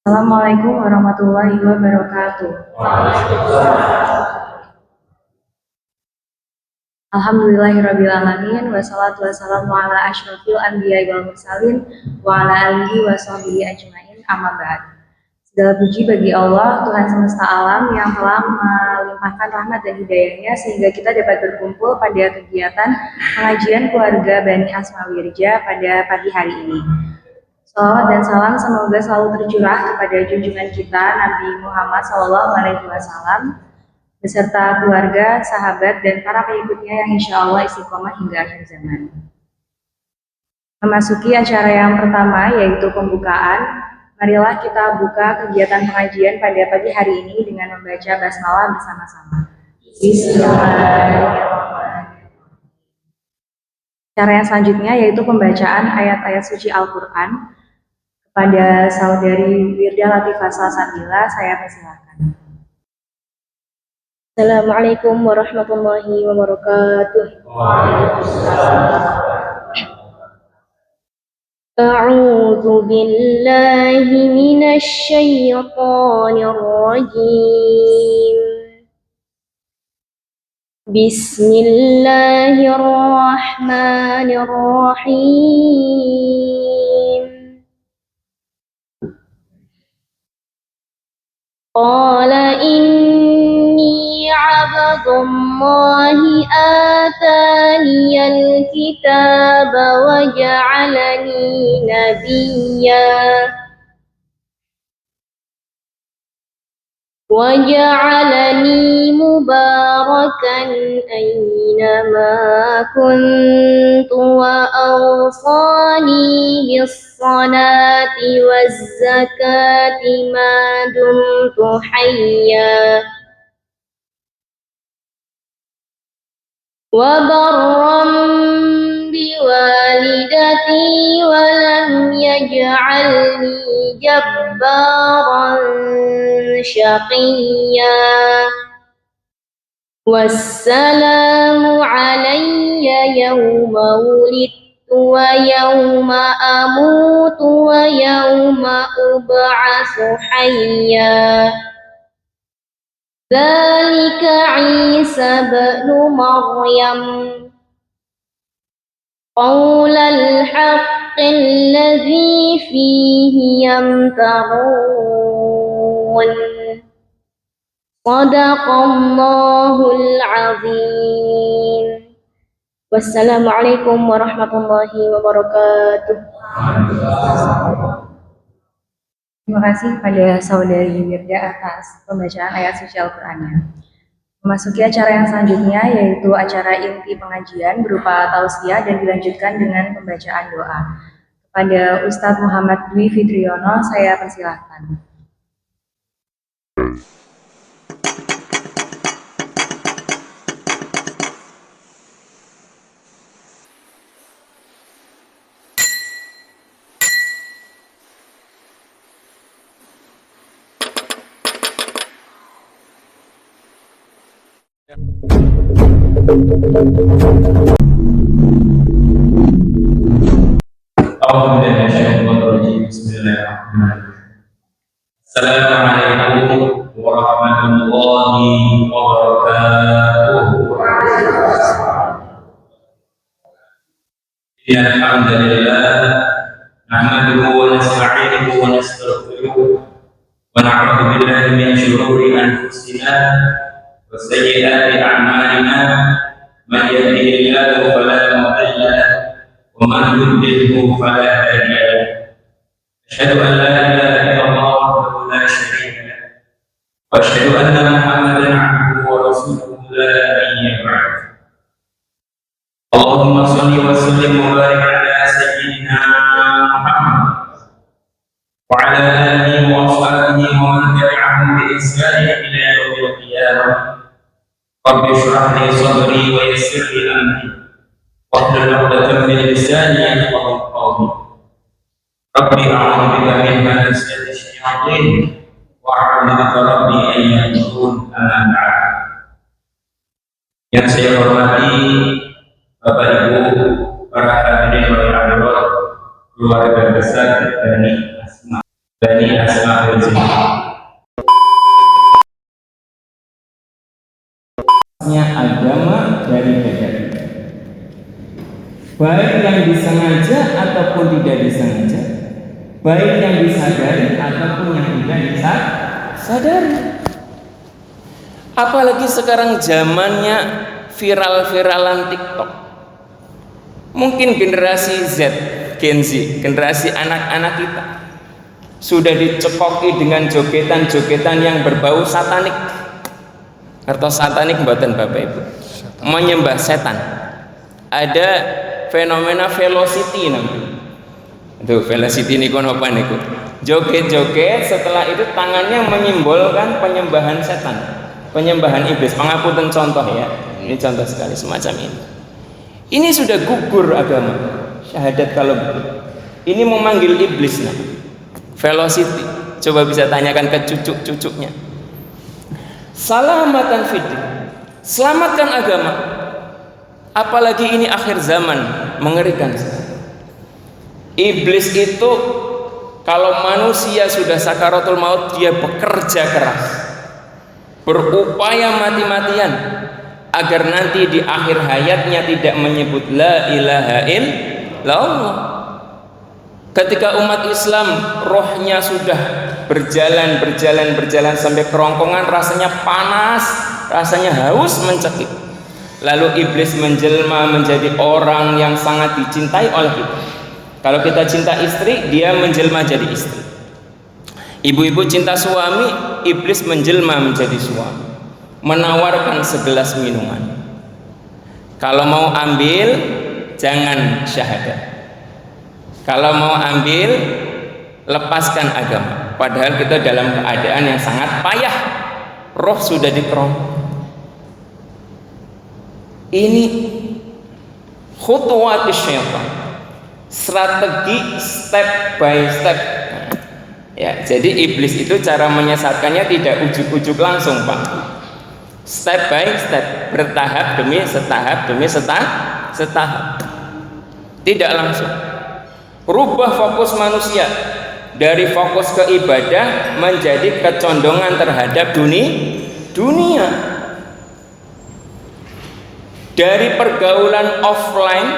Assalamualaikum warahmatullahi wabarakatuh. Alhamdulillahirrabbilalamin. Wassalatu wassalamu ala asyrafil anbiya'i wal mursalin wa ala alihi wa sahbihi ajmain, amma ba'd. Segala puji bagi Allah, Tuhan semesta alam yang telah melimpahkan rahmat dan hidayahnya sehingga kita dapat berkumpul pada kegiatan pengajian keluarga Bani Asmawirja pada pagi hari ini. Salawat dan salam semoga selalu tercurah kepada junjungan kita Nabi Muhammad SAW beserta keluarga, sahabat, dan para pengikutnya yang insya Allah istiqomah hingga akhir zaman. Memasuki acara yang pertama yaitu pembukaan, marilah kita buka kegiatan pengajian pada pagi hari ini dengan membaca basmalah bersama-sama. Bismillahirrahmanirrahim. Cara yang selanjutnya yaitu pembacaan ayat-ayat suci Al-Quran. Kepada saudari Wirda Latifah Salsabila, saya persilakan. Assalamualaikum warahmatullahi wabarakatuh. A'udzu billahi minasy syaithanir rajim. Bismillahirrahmanirrahim. Qala inni 'abdullahi ataniyal kitaba wa ja'alani nabiyya wa ja'alani mubarakan aynama kuntu wa awsani bis-salati waz-zakati ma dumtu hayya wa barram biwalidati wa lam yaj'alni jabbaran syaqiyya. Wassalamu alayya yawma wulidtu wa yawma amutu wa yawma ub'atsu hayya. Dzalika Isa ibnu Maryam qaulal haqqil ladzi fihi yamtarun. Shadaqallahul azim. Wassalamualaikum warahmatullahi wabarakatuh. Terima kasih kepada saudari Wirda atas pembacaan ayat suci Al-Qur'annya. Memasuki acara yang selanjutnya yaitu acara inti pengajian berupa tausiah dan dilanjutkan dengan pembacaan doa. Kepada Ustadz Muhammad Dwi Fitriono, saya persilahkan. Assalamualaikum warahmatullahi wabarakatuh. Alhamdulillah, nahmaduhu wa nasta'inuhu wa nastaghfiruh wa na'udzu billahi min shururi anfusina wa sayyiati a'malina. Man yahdihillahu fala mudilla lahu wa man yudlilhu fala hadiya lahu. Asyhadu an la ilaha illallah wahdahu la syarika lahu wa asyhadu anna Muhammadan 'abduhu wa rasuluhu la nabiyya ba'dahu. Allahumma shalli wa sallim wa barik ala sayyidina Muhammad wa ala alihi wa ashabihi wa man tabi'ahum bi ihsan ila yaumil qiyamah. Rabbi shrah li sadri wa yassir li amri wahlul 'uqdatam min lisani yafqahu qawli. Rabbi a'udzu bika min hamazati syayatin wa a'udzu bika rabbi an yahdurun. Amma ba'd. Yang saya hormati Bapak Ibu, para hadirin wal hadirat, keluarga besar Bani Asma baik yang disengaja ataupun tidak disengaja, baik yang disadari ataupun yang tidak disadari. Apalagi sekarang zamannya viral-viralan TikTok. Mungkin generasi Z, Gen Z, generasi anak-anak kita sudah dicekoki dengan jogetan-jogetan yang berbau satanik. Atau satanik mboten Bapak Ibu, menyembah setan. Ada fenomena velocity namanya. Itu velocity niku napa niku? Joget-joget, setelah itu tangannya menyimbolkan penyembahan setan, penyembahan iblis. Pangapunten contoh ya. Ini contoh sekali semacam ini. Ini sudah gugur agama. Syahadat kalau ini memanggil iblis nah. Velocity. Coba bisa tanyakan ke cucuk-cucuknya. Salamatan fiddin, selamatkan agama. Apalagi ini akhir zaman, mengerikan. Iblis itu kalau manusia sudah sakaratul maut, dia bekerja keras, berupaya mati-matian agar nanti di akhir hayatnya tidak menyebut la ilaha illallah. Ketika umat Islam rohnya sudah berjalan sampai kerongkongan, rasanya panas, rasanya haus mencekik. Lalu iblis menjelma menjadi orang yang sangat dicintai oleh kita. Kalau kita cinta istri, dia menjelma jadi istri. Ibu-ibu cinta suami, iblis menjelma menjadi suami, menawarkan segelas minuman. Kalau mau ambil, jangan syahadat. Kalau mau ambil, lepaskan agama. Padahal kita dalam keadaan yang sangat payah, roh sudah dikerong. Ini khutuwat syaitan, strategi step by step. Ya, jadi iblis itu cara menyesatkannya tidak ujuk-ujuk langsung, Pak. Step by step, bertahap demi setahap demi setahap. Tidak langsung. Rubah fokus manusia dari fokus ke ibadah menjadi kecondongan terhadap dunia. Dari pergaulan offline,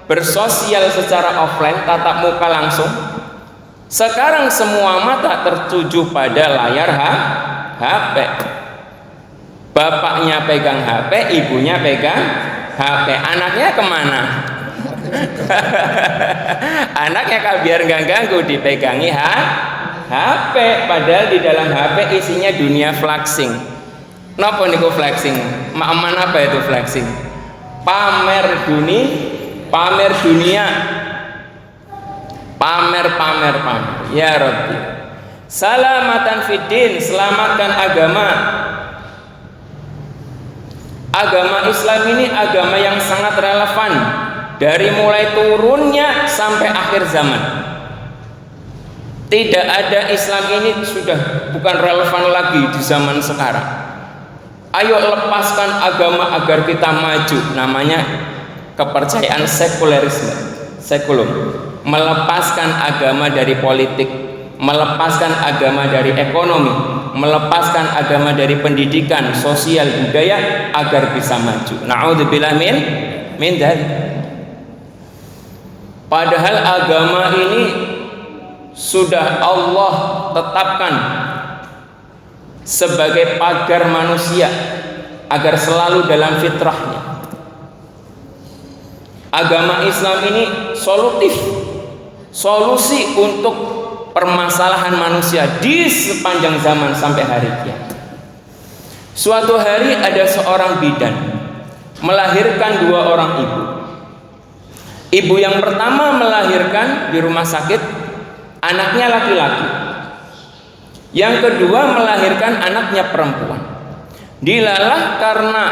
bersosial secara offline, tatap muka langsung, sekarang semua mata tertuju pada layar HP. Bapaknya pegang HP, ibunya pegang HP. Anaknya kemana? Anaknya kan biar nggak ganggu dipegangi HP, padahal di dalam HP isinya dunia flexing. Napa niku flexing? Aman apa itu flexing? Pamer dunia, pamer. Ya Rabbi, salamatan fiddin, selamatkan agama. Agama Islam ini agama yang sangat relevan dari mulai turunnya sampai akhir zaman. Tidak ada Islam ini sudah bukan relevan lagi di zaman sekarang. Ayo lepaskan agama agar kita maju. Namanya kepercayaan sekulerisme, sekulum. Melepaskan agama dari politik, melepaskan agama dari ekonomi, melepaskan agama dari pendidikan, sosial, budaya agar bisa maju. Na'udzubillah min dzalik. Padahal agama ini sudah Allah tetapkan sebagai pagar manusia agar selalu dalam fitrahnya. Agama Islam ini solusi untuk permasalahan manusia di sepanjang zaman sampai hari kiamat. Suatu hari ada seorang bidan melahirkan 2 orang ibu. Ibu yang pertama melahirkan di rumah sakit, anaknya laki-laki. Yang kedua melahirkan anaknya perempuan. Dilalah karena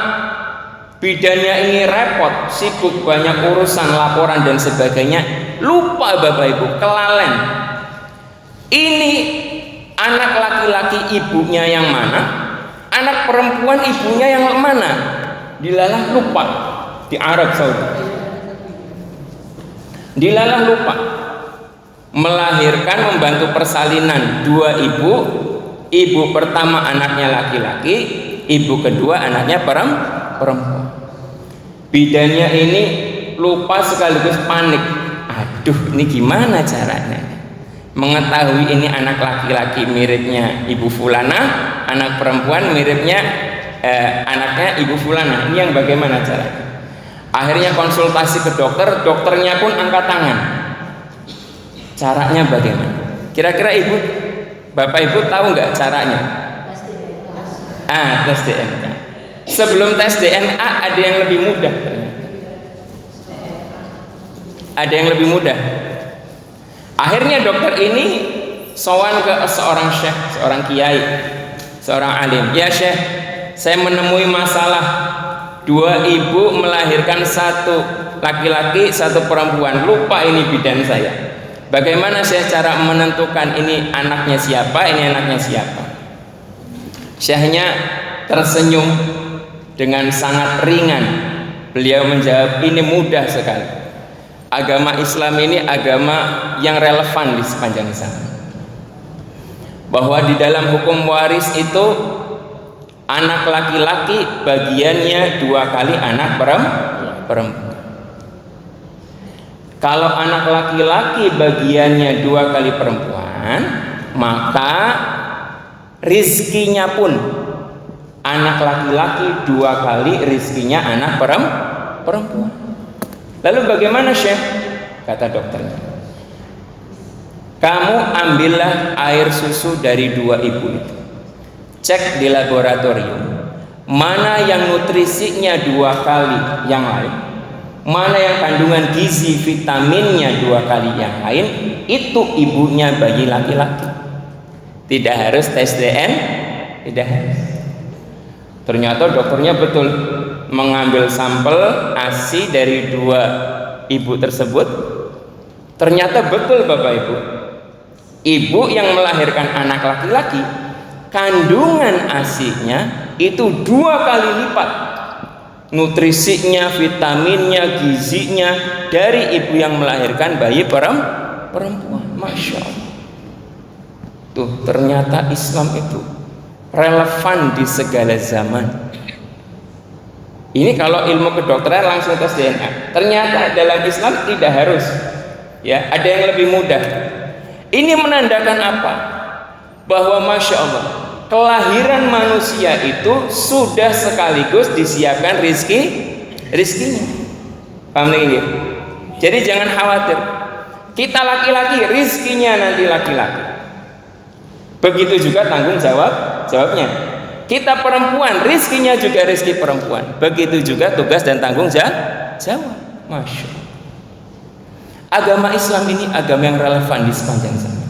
bidannya ini repot, sibuk, banyak urusan, laporan dan sebagainya, lupa Bapak Ibu, kelalen. Ini anak laki-laki ibunya yang mana, anak perempuan ibunya yang mana. Dilalah lupa di Arab Saudi. Dilalah lupa melahirkan, membantu persalinan 2 ibu. Ibu pertama anaknya laki-laki, ibu kedua anaknya perempuan. Bidannya ini lupa sekaligus panik. Aduh, ini gimana caranya? Mengetahui ini anak laki-laki miripnya ibu fulana, anak perempuan miripnya anaknya ibu fulana. Ini yang bagaimana caranya? Akhirnya konsultasi ke dokter, dokternya pun angkat tangan. Caranya bagaimana? Kira-kira ibu, bapak ibu tahu nggak caranya? Tes DNA. Sebelum tes DNA ada yang lebih mudah. Ada yang lebih mudah. Akhirnya dokter ini sowan ke seorang syekh, seorang kiai, seorang alim. Ya syekh, saya menemui masalah 2 ibu melahirkan 1 laki-laki 1 perempuan. Lupa ini bidan saya. Bagaimana saya cara menentukan ini anaknya siapa, ini anaknya siapa? Syekhnya tersenyum dengan sangat ringan. Beliau menjawab, ini mudah sekali. Agama Islam ini agama yang relevan di sepanjang zaman. Bahwa di dalam hukum waris itu anak laki-laki bagiannya 2 kali anak perempuan. Kalau anak laki-laki bagiannya 2 kali perempuan, maka rizkinya pun anak laki-laki 2 kali rizkinya anak perempuan. Lalu bagaimana Syekh? Kata dokternya, kamu ambillah air susu dari 2 ibu itu, cek di laboratorium mana yang nutrisinya 2 kali yang lain, mana yang kandungan gizi vitaminnya 2 kali yang lain, itu ibunya bayi laki-laki. Tidak harus tes DNA, tidak harus. Ternyata dokternya betul mengambil sampel ASI dari 2 ibu tersebut. Ternyata betul Bapak Ibu, ibu yang melahirkan anak laki-laki kandungan ASI-nya itu 2 kali lipat nutrisinya, vitaminnya, gizinya dari ibu yang melahirkan bayi perempuan. Masya Allah. Tuh, ternyata Islam itu relevan di segala zaman. Ini kalau ilmu kedokteran langsung tes DNA. Ternyata dalam Islam tidak harus. Ya, ada yang lebih mudah. Ini menandakan apa? Bahwa Masya Allah, kelahiran manusia itu sudah sekaligus disiapkan rizkinya. Paham ini? Jadi jangan khawatir. Kita laki-laki, rizkinya nanti laki-laki. Begitu juga tanggung jawabnya. Kita perempuan, rizkinya juga rizki perempuan. Begitu juga tugas dan tanggung jawab. Masya Allah. Agama Islam ini agama yang relevan di sepanjang zaman.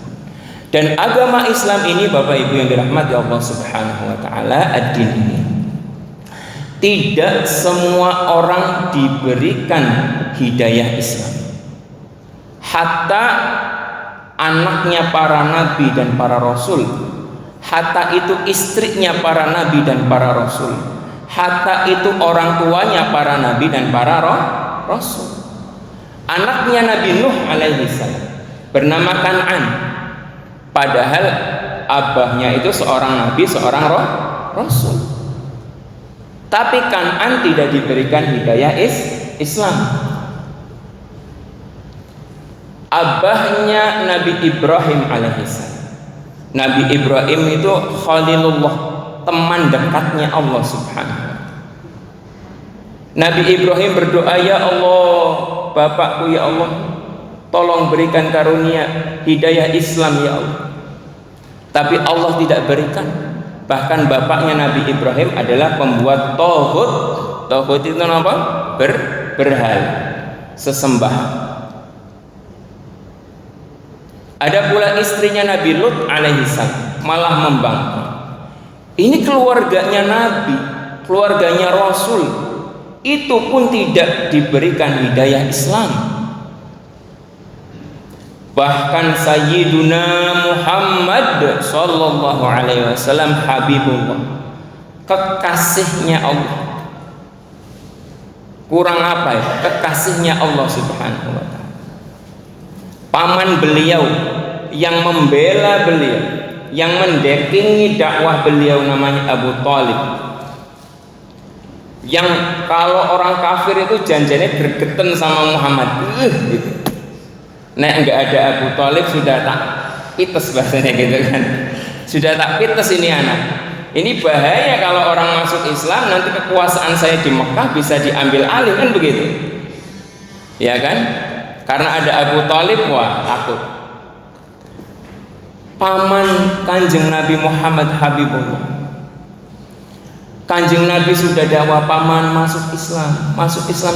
Dan agama Islam ini Bapak Ibu yang dirahmati Allah Subhanahu wa taala, ad-din ini tidak semua orang diberikan hidayah Islam. Hatta anaknya para nabi dan para rasul, hatta itu istrinya para nabi dan para rasul, hatta itu orang tuanya para nabi dan para rasul. Anaknya Nabi Nuh alaihi salam bernama Kan'an, padahal abahnya itu seorang nabi, seorang rasul. Tapi Kan'an tidak diberikan hidayah Islam. Abahnya Nabi Ibrahim alaihissalam. Nabi Ibrahim itu Khalilullah, teman dekatnya Allah Subhanahu wa ta'ala. Nabi Ibrahim berdoa, ya Allah, Bapakku ya Allah, tolong berikan karunia hidayah Islam ya Allah. Tapi Allah tidak berikan. Bahkan bapaknya Nabi Ibrahim adalah pembuat tauhid. Tauhid itu apa? Berhala, sesembahan. Ada pula istrinya Nabi Lut alaihissalam, malah membangkang. Ini keluarganya Nabi, keluarganya Rasul, itu pun tidak diberikan hidayah Islam. Bahkan Sayyiduna Muhammad sallallahu alaihi wasallam Habibullah, kekasihnya Allah. Kurang apa ya? Kekasihnya Allah Subhanahu wa ta'ala. Paman beliau yang membela beliau, yang mendekingi dakwah beliau namanya Abu Thalib. Yang kalau orang kafir itu janjinya gergeten sama Muhammad, gitu. Nek nggak ada Abu Thalib sudah tak pites bahasanya gitu kan. Sudah tak pites ini anak. Ini bahaya kalau orang masuk Islam nanti kekuasaan saya di Mekah bisa diambil alih kan begitu. Ya kan? Karena ada Abu Thalib, wah takut. Paman Kanjeng Nabi Muhammad Habibullah. Kanjeng Nabi sudah dakwah, paman masuk Islam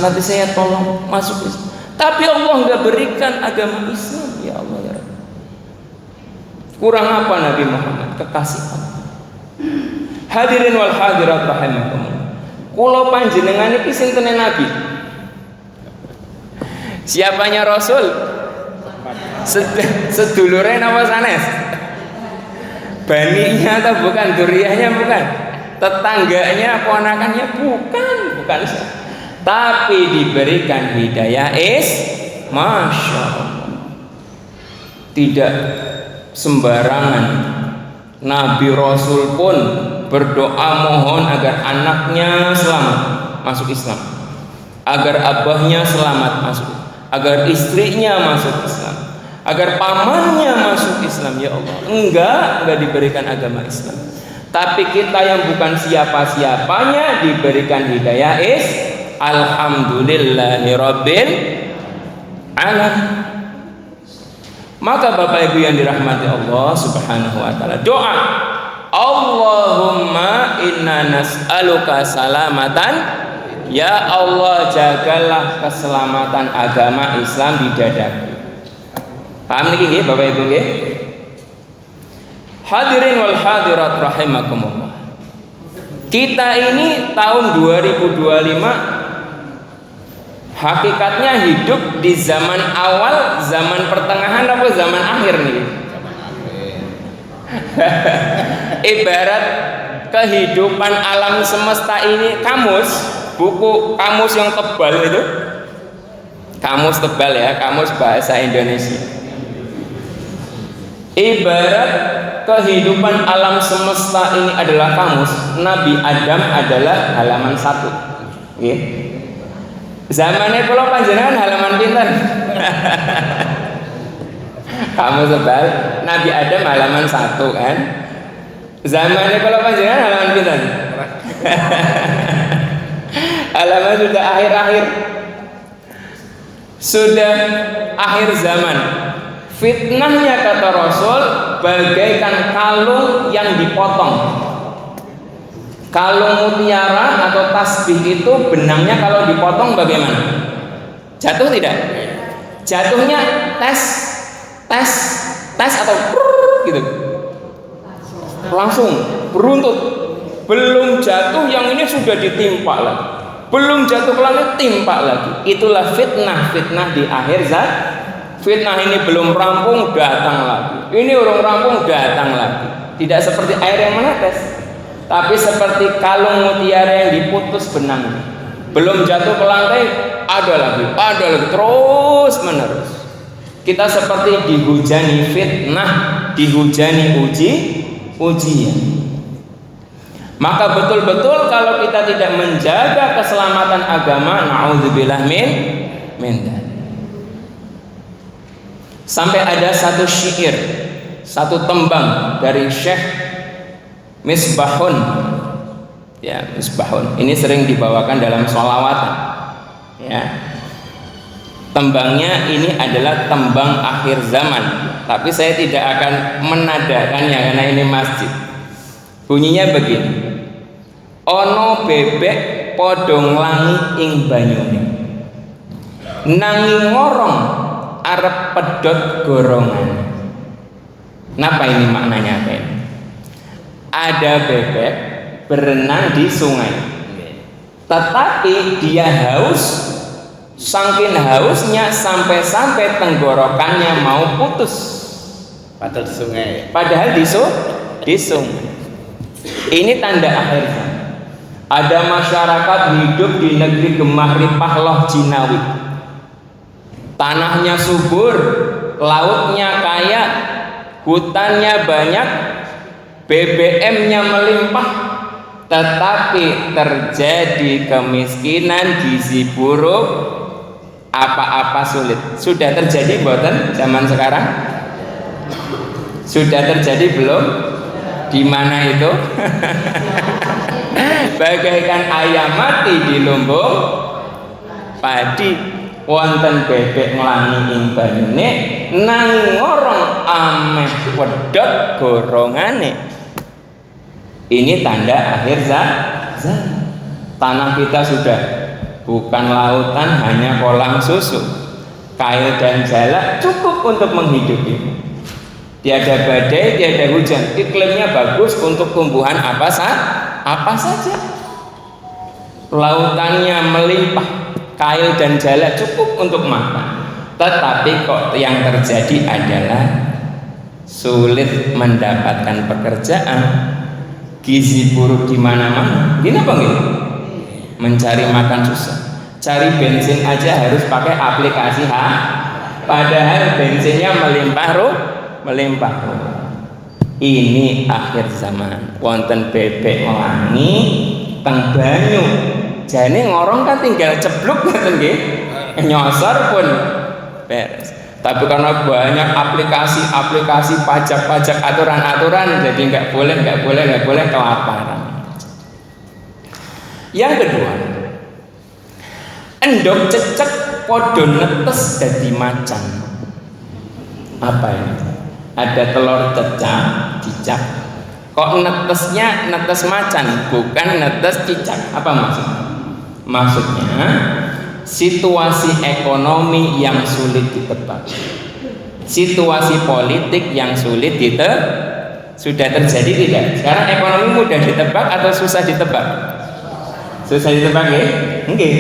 nanti saya tolong masuk Islam. Tapi Allah nggak berikan agama Islam, ya Allah ya Rabbi. Kurang apa Nabi Muhammad? Kekasih Allah. Hadirin wal hadirat rahimakumullah. Kula panjenengan iki sintene Nabi? Siapanya Rasul? Sedulure napa sanes? Baninya atau bukan? Duriyahnya bukan? Tetangganya, ponakannya bukan. Tapi diberikan hidayah Masya Allah. Tidak sembarangan Nabi Rasul pun berdoa mohon agar anaknya selamat masuk Islam, agar abahnya selamat masuk, agar istrinya masuk Islam, agar pamannya masuk Islam. Ya Allah, enggak diberikan agama Islam. Tapi kita yang bukan siapa-siapanya diberikan hidayah alhamdulillahirabbil alamin. Maka Bapak Ibu yang dirahmati Allah Subhanahu wa taala, doa Allahumma inna nas'aluka salamatan, ya Allah jagalah keselamatan agama Islam di dadaku. Paham niki nggih Bapak Ibu nggih? Hadirin wal hadirat rahimakumullah. Kita ini tahun 2025 hakikatnya hidup di zaman awal, zaman pertengahan apa zaman akhir nih? Ibarat kehidupan alam semesta ini kamus, buku kamus yang tebal itu. Kamus tebal ya, kamus bahasa Indonesia. Ibarat kehidupan alam semesta ini adalah kamus, Nabi Adam adalah halaman 1. Nggih. Zamannya kula panjenengan halaman pinten? Kamu sebal, Nabi Adam halaman 1 kan? Zamannya kula panjenengan halaman pinten? Halaman sudah akhir-akhir. Sudah akhir zaman. Fitnahnya kata Rasul bagaikan kalung yang dipotong. Kalung mutiara atau tasbih itu benangnya kalau dipotong bagaimana? Jatuh tidak? Jatuhnya tes atau gitu. Langsung beruntut. Belum jatuh yang ini sudah ditimpa lagi. Belum jatuh ke langit timpa lagi. Itulah fitnah di akhir zaman. Fitnah ini belum rampung datang lagi. Ini urung rampung datang lagi. Tidak seperti air yang menetes, tapi seperti kalung mutiara yang diputus benangnya. Belum jatuh ke lantai, ada lagi, terus menerus. Kita seperti dihujani fitnah, dihujani ujian. Maka betul-betul kalau kita tidak menjaga keselamatan agama, na'udzubillah min dzalik. Sampai ada satu syair, satu tembang dari Syekh Misbahun. Ya, Misbahun. Ini sering dibawakan dalam sholawatan. Ya. Tembangnya ini adalah tembang akhir zaman, tapi saya tidak akan menadakannya karena ini masjid. Bunyinya begini. Ono bebek padha nglangi ing banyune. Nanging ngorong arep pedot gorongan. Napa ini maknanya Ben? Ada bebek berenang di sungai, tetapi dia haus, saking hausnya sampai tenggorokannya mau putus. Padahal di sungai. Padahal di sungai. Ini tanda akhir zaman. Ada masyarakat hidup di negeri Gemah Ripah Loh Jinawi. Tanahnya subur, lautnya kaya, hutannya banyak, BBM-nya melimpah, tetapi terjadi kemiskinan, gizi buruk, apa-apa sulit. Sudah terjadi buatan zaman sekarang? Sudah terjadi belum? Di mana itu? Bagaikan ayam mati di lumbung padi. Wonten bebek nglangi ing banyune nang ngorong ameh wedhot gorongane. Ini tanda akhir zaman. Tanah kita sudah bukan lautan, hanya kolam susu. Kail dan jalak cukup untuk menghidupi. Tiada badai, tiada hujan. Iklimnya bagus untuk tumbuhan apa saja. Lautannya melimpah, kail dan jalak cukup untuk makan. Tetapi kok yang terjadi adalah sulit mendapatkan pekerjaan, gizi buruk di mana-mana. Gini apa gitu? Mencari makan susah. Cari bensin aja harus pakai aplikasi padahal bensinnya melimpah. Ini akhir zaman. Wonten bebek nglangi teng banyu. Jane ngorong kan tinggal cebluk ngoten nggih. Nyosor pun beres. Tapi karena banyak aplikasi pajak aturan-aturan, jadi nggak boleh kelaparan. Yang kedua, endok cecek podo netes dadi macan. Apa ini? Ada telur cicak. Kok netesnya netes macan, bukan netes cicak? Apa maksudnya? Maksudnya situasi ekonomi yang sulit ditebak, situasi politik yang sulit sudah terjadi tidak? Sekarang ekonomi mudah ditebak atau susah ditebak? Susah ditebak ya? Nggih.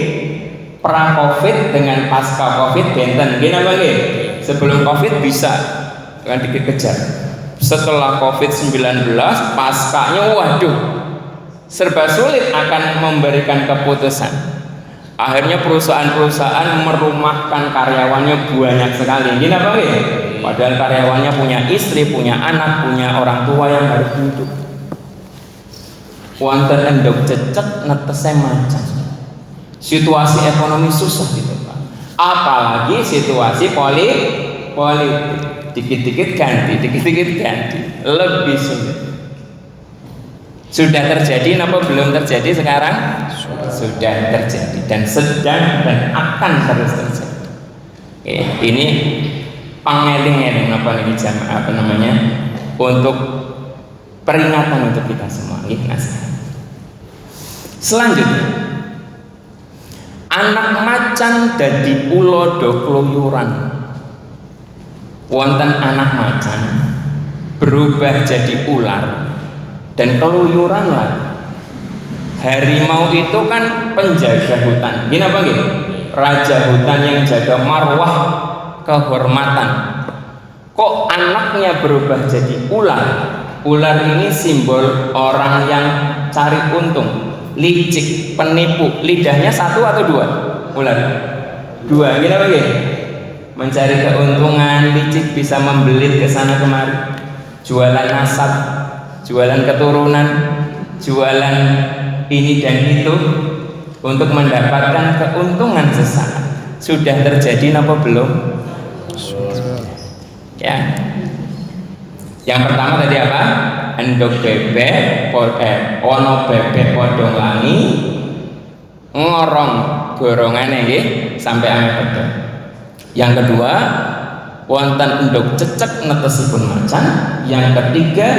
Pra Covid dengan pasca Covid benten. Nggih napa nggih? Sebelum Covid bisa kan dikejar. Setelah Covid-19 paskanya waduh serba sulit akan memberikan keputusan. Akhirnya perusahaan-perusahaan merumahkan karyawannya banyak sekali. Gini apa nggih? Padahal karyawannya punya istri, punya anak, punya orang tua yang harus hidup. Wonten endok cecek netese macan. Situasi ekonomi susah ditebak. Apalagi situasi politik. Dikit-dikit ganti, lebih sulit. Sudah terjadi apa belum terjadi sekarang? Sudah terjadi dan sedang dan akan terus terjadi. Ini pangeling-eling apa namanya? Untuk peringatan untuk kita semua. Selanjutnya, anak macan dadi ula do kluyuran. Wonten anak macan berubah jadi ular dan keluyuran lagi. Harimau itu kan penjaga hutan. Gini apa gitu? Raja hutan yang jaga marwah kehormatan. Kok anaknya berubah jadi ular? Ular ini simbol orang yang cari untung, licik, penipu. Lidahnya satu atau dua? Ular. Dua. Gini apa gitu? Mencari keuntungan, licik, bisa membelit ke sana kemari, jualan nasab, jualan keturunan, jualan ini dan itu untuk mendapatkan keuntungan sesaat. Sudah terjadi apa belum? Ya. Yang pertama tadi apa? Endok bebek, ono bebek podong langi, ngorong gorongane nggih sampai ame betul. Yang kedua, wonten endok cecek netesipun macan. Yang ketiga,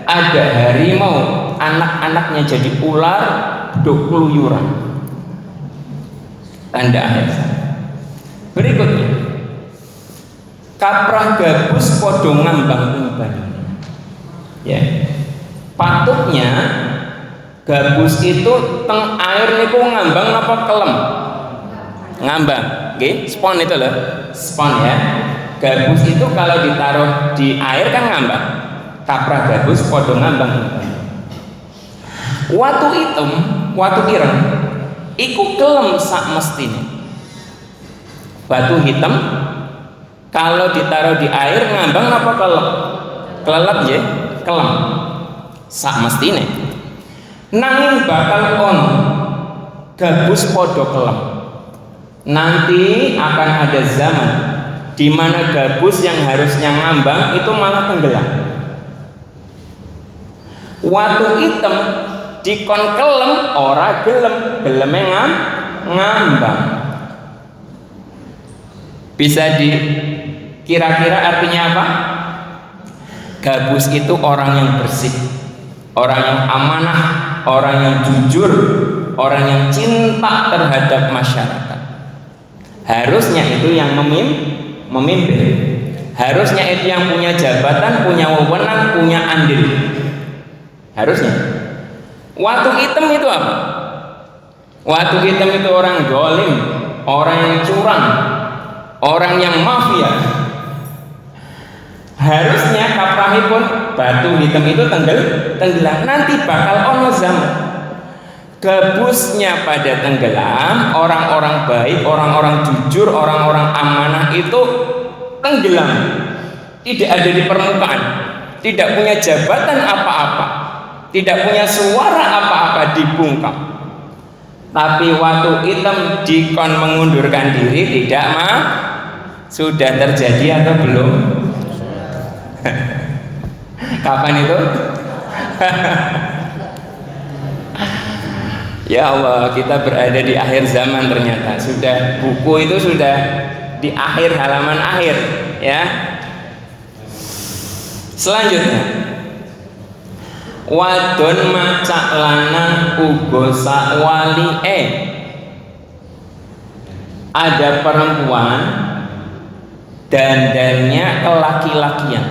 ada harimau, anak-anaknya jadi ular, do kluyuran. Tanda akhir zaman. Berikutnya, kaprah gabus podo ngambang ing banyu. Ya. Patutnya gabus itu teng air niku ngambang apa kelem? Ngambang. Oke, spon itu loh, spon ya. Gabus itu kalau ditaruh di air kan ngambang. Kaprah gabus podo ngambang. Watu hitam, watu ireng, iku kelem sak mestine. Batu hitam kalau ditaruh di air ngambang apa kelem? Kelelep ya, kelem sak mestine. Nanging bakal ono gabus podo kelem. Nanti akan ada zaman di mana gabus yang harusnya ngambang itu malah tenggelam. Watu hitam dikon kelem ora geleme ngambang. Bisa kira-kira artinya apa? Gabus itu orang yang bersih, orang yang amanah, orang yang jujur, orang yang cinta terhadap masyarakat. Harusnya itu yang memimpin. Harusnya itu yang punya jabatan, punya wewenang, punya andil. Harusnya. Watu hitam itu apa? Watu hitam itu orang zalim, orang yang curang, orang yang mafia. Harusnya kaprahipun batu hitam itu tenggelam. Nanti bakal ono zaman gabusnya pada tenggelam, orang-orang baik, orang-orang jujur, orang-orang amanah itu tenggelam, tidak ada di permukaan, tidak punya jabatan apa-apa, tidak punya suara apa-apa dibungkam. Tapi waktu hitam dikon mengundurkan diri, tidak sudah terjadi atau belum? Kapan itu? Ya Allah, kita berada di akhir zaman ternyata. Sudah buku itu sudah di akhir halaman akhir, ya. Selanjutnya, wadon macak lanang ugo sakwali ada perempuan dandannya kelaki-lakian.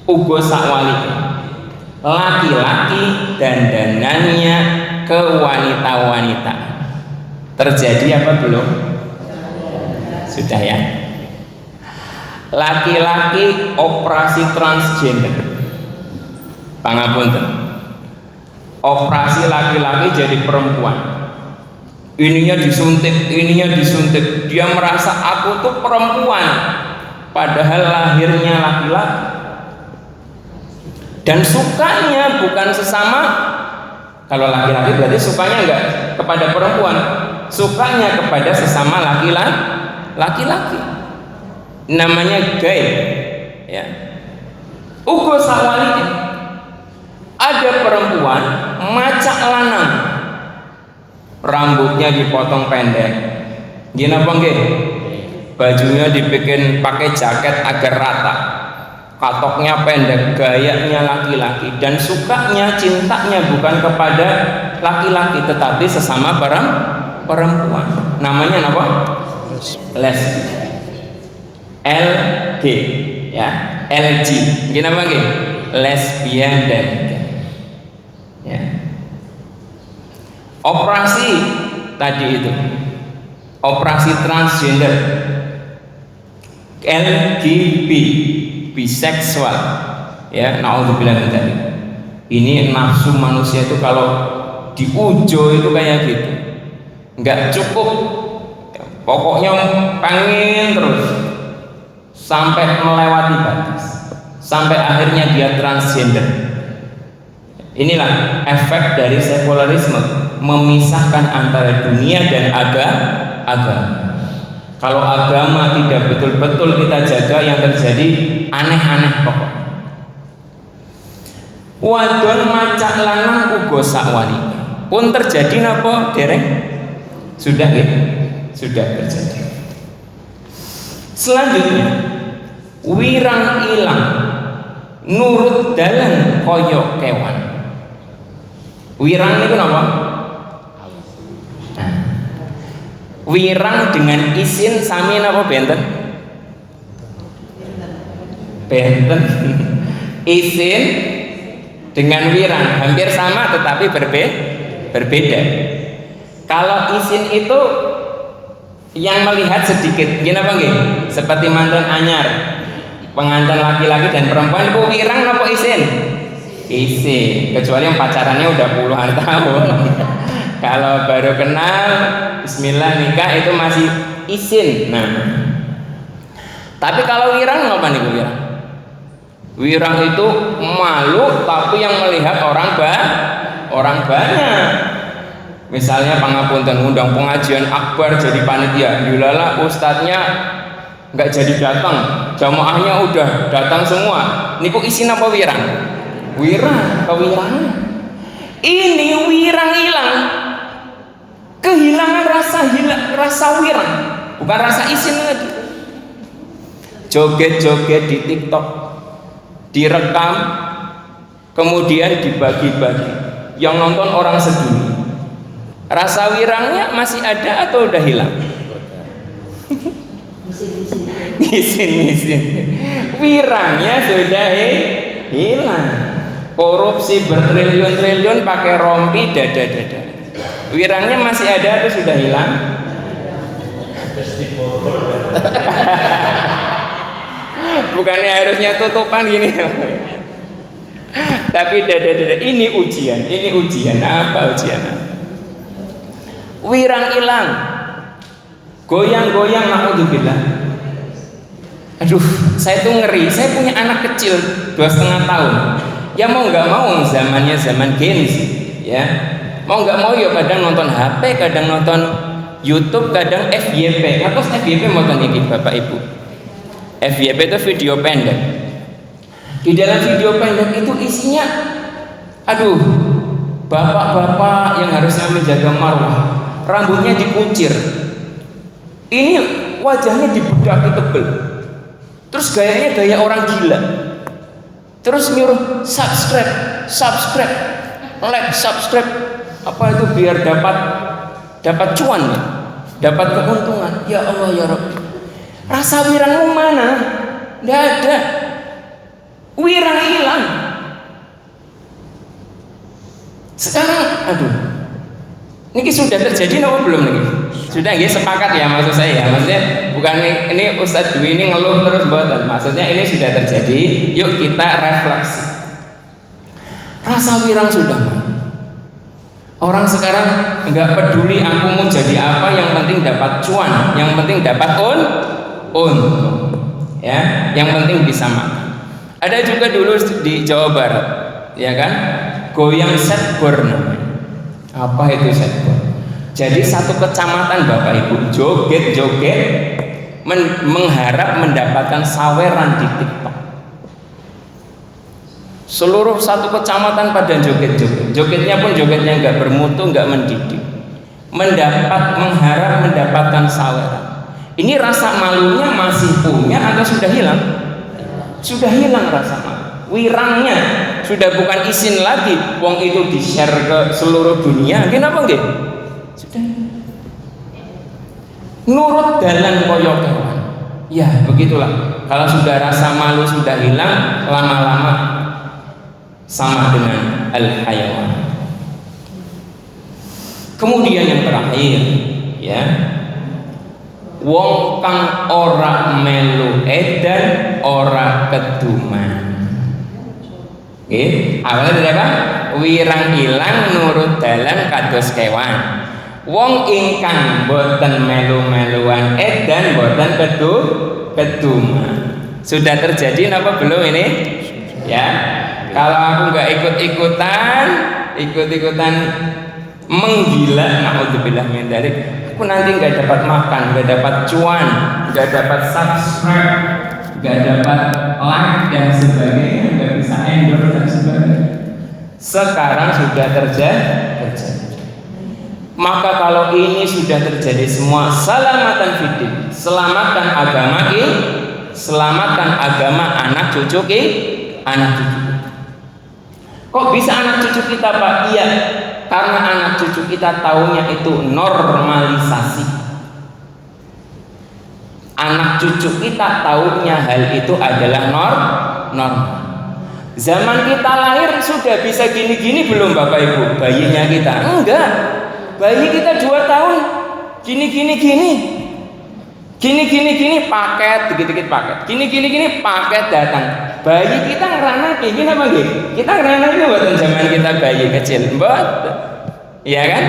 Ugo sakwali laki-laki dandanannya ke wanita-wanita. Terjadi apa belum? Sudah ya. Laki-laki operasi transgender. Pangapunten. Operasi laki-laki jadi perempuan. Ininya disuntik. Dia merasa aku tuh perempuan, padahal lahirnya laki-laki. Dan sukanya bukan sesama. Kalau laki-laki berarti sukanya enggak kepada perempuan, sukanya kepada sesama laki-laki. Namanya gay, ya. Ugo sakwali ada perempuan macak lanang, rambutnya dipotong pendek, gini apa nggih? Bajunya dibikin pakai jaket agar rata, katoknya pendek, gayanya laki-laki, dan sukanya, cintanya bukan kepada laki-laki tetapi sesama perempuan. Namanya apa? Lesbi. LG, ya, LG. Gini apa nggih? Lesbian dan gay. Ya. Operasi tadi itu, operasi transgender, LGBT, biseksual, ya, naudzubillah min dzalik. Ini nafsu manusia itu kalau diujo itu kayak gitu, nggak cukup, pokoknya pengen terus sampai melewati batas, sampai akhirnya dia transgender. Inilah efek dari sekularisme, memisahkan antara dunia dan agama. Kalau agama tidak betul-betul kita jaga, yang terjadi aneh-aneh pokok. Wadon macak lanang ugo sakwali pun terjadi napa dereng? Sudah ya? Sudah terjadi. Selanjutnya, wirang ilang nurut dalan koyok kewan. Wirang itu apa? Wirang dengan isin sami napa benten? Benten. Isin dengan wirang hampir sama tetapi berbeda. Kalau isin itu yang melihat sedikit, gini apa nggih? Seperti mantan anyar, pengantin laki-laki dan perempuan, itu wirang apa isin? Isin, kecuali yang pacarannya udah puluhan tahun. Kalau baru kenal, bismillah nikah itu masih isin. Nah, tapi kalau wirang apa nih wirang? Wirang itu malu tapi yang melihat orang orang banyak. Misalnya pangapunten undang pengajian akbar jadi panitia, dilala ustadznya nggak jadi datang, jamaahnya udah datang semua. Niku isin apa wirang? Wirang, kewirangan. Ini wirang hilang, kehilangan rasa wirang, bukan rasa isin lagi. Joget-joget di TikTok, direkam, kemudian dibagi-bagi, yang nonton orang sedunia. Rasa wirangnya masih ada atau udah hilang? Isin. Wirangnya sudah hilang. Korupsi bertriliun-triliun pakai rompi dada. Wirangnya masih ada atau sudah hilang? Bukannya harusnya tutupan gini. Tapi dada. Ini ujian. Apa ujian? Wirang hilang, goyang-goyang, naudzubillah. Aduh, saya tuh ngeri. Saya punya anak kecil 2,5 tahun. Ya mau nggak mau, zamannya zaman Gen Z, ya. Mau nggak mau ya kadang nonton HP, kadang nonton YouTube, kadang FYP. Apa FYP mau nonton ini, Bapak Ibu? FYP itu video pendek. Di dalam video pendek itu isinya, aduh, bapak-bapak yang harusnya menjaga marwah, rambutnya dikuncir, ini wajahnya dibedaki tebel, terus gayanya gaya orang gila, terus nyuruh subscribe, like, subscribe, apa itu biar dapat cuan ya, dapat keuntungan. Ya Allah ya Rabb, rasa wirangmu mana? Nggak ada, wirang hilang. Sekarang, aduh, ini sudah terjadi atau belum nih? Sudah nggih, sepakat ya maksud saya ya. Maksudnya bukan ini Ustadz Dwi ini ngeluh terus buatan. Maksudnya ini sudah terjadi. Yuk kita refleksi. Rasa wirang sudah. Orang sekarang nggak peduli aku mau jadi apa, yang penting dapat cuan, yang penting dapat ya, yang penting bisa makan. Ada juga dulu di Jawa Barat, ya kan? Goyang setbor namanya. Apa itu setbor? Jadi satu kecamatan Bapak Ibu joget-joget mengharap mendapatkan saweran di TikTok. Seluruh satu kecamatan pada joget-joget. Jogetnya pun jogetnya nggak bermutu, nggak mendidik. Mengharap mendapatkan saweran. Ini rasa malunya masih punya atau sudah hilang? Sudah hilang rasa malu. Wirangnya sudah bukan isin lagi. Wong itu di-share ke seluruh dunia. Kenapa nggih? Sudah nurut dalan koyo kewan. Ya, begitulah. Kalau sudah rasa malu sudah hilang, lama-lama sama dengan al-hayawan. Kemudian yang terakhir, ya. Wong kang ora melu edan ora keduman. Nggih, awalnya dari apa? Wirang ilang nurut dalan kados kewan. Wong ingkang boten melu-meluan edan boten keduman. Sudah terjadi apa belum ini? Ya. Kalau aku nggak ikut-ikutan menggila, naudzubillah min dzalik, aku nanti nggak dapat makan, nggak dapat cuan, nggak dapat subscribe, nggak dapat like dan sebagainya, nggak bisa endorse dan sebagainya. Sekarang sudah terjadi. Maka kalau ini sudah terjadi semua, salamatan fiddin, selamatkan agama ini, selamatkan agama anak cucu kita. Kok bisa anak cucu kita, Pak? Iya, karena anak cucu kita taunya itu normalisasi. Anak cucu kita taunya hal itu adalah normal. Zaman kita lahir sudah bisa gini-gini belum Bapak Ibu? Bayinya kita? Enggak. Bayi kita 2 tahun gini paket, dikit-dikit paket. Gini paket datang. Bayi kita ngerana kayak gini apa nggih? Kita ngerana itu buatan zaman kita bayi kecil, betul. Iya kan?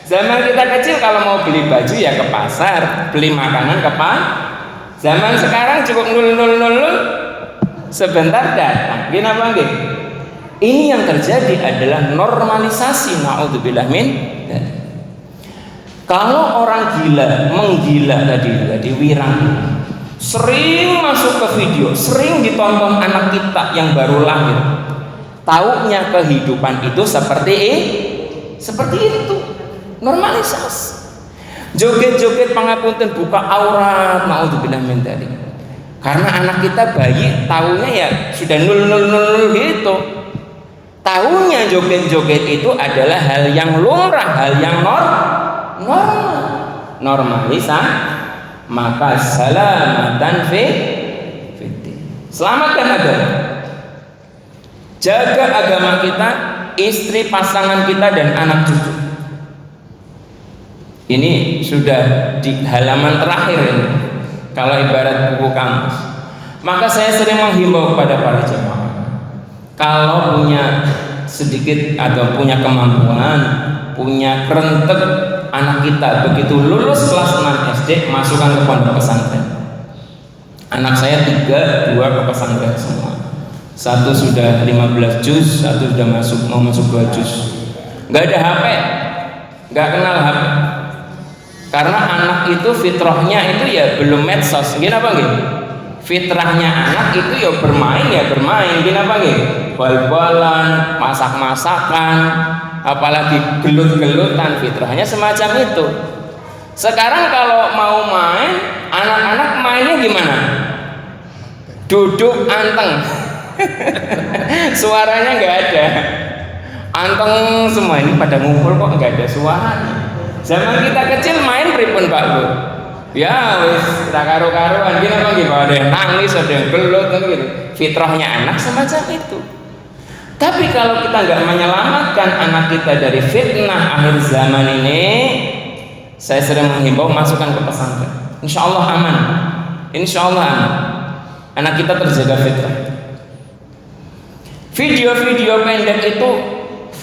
Zaman kita kecil kalau mau beli baju ya ke pasar, beli makanan ke Zaman sekarang cukup nul sebentar datang. Gini apa nggih? Ini yang terjadi adalah normalisasi, naudzubillah min. Kalau orang gila, menggila tadi wirang, sering masuk ke video, sering ditonton anak kita yang baru lahir, taunya kehidupan itu seperti itu, normalisasi. Joget-joget pangapunten buka aurat, naudzubillah min dzalik. Karena anak kita bayi taunya ya sudah 000 gitu. Taunya joget-joget itu adalah hal yang lumrah, hal yang normalisasi. Maka salamatan fiddin. Selamatkan agama. Jaga agama kita, istri, pasangan kita dan anak cucu. Ini sudah di halaman terakhir ini. Kalau ibarat buku kamus. Maka saya sering menghimbau kepada para jemaah, kalau punya sedikit atau punya kemampuan, punya kerentek anak kita begitu lulus kelas 6 SD, masukkan ke pondok pesantren. Anak saya 2 ke pesantren semua. Satu sudah 15 juz, satu sudah mau masuk 2 juz. Nggak ada HP, nggak kenal HP. Karena anak itu fitrahnya itu ya belum medsos, gini apa gitu? Fitrahnya anak itu ya bermain, gini apa gitu? Bal-balan, masak-masakan, apalagi gelut-gelutan, fitrahnya semacam itu. Sekarang kalau mau main, anak-anak mainnya gimana? Duduk anteng, suaranya nggak ada, anteng semua. Ini pada ngumpul kok nggak ada suaranya. Zaman kita kecil main pripun Pak Bu? Ya wis tak karu-karuan, gini apa gitu, ada yang nangis, ada yang gelut gitu. Fitrahnya anak semacam itu. Tapi kalau kita nggak menyelamatkan anak kita dari fitnah akhir zaman ini, saya sering menghimbau masukkan ke pesantren. Insya Allah aman. Insya Allah aman. Anak kita terjaga fitrah. Video-video pendek itu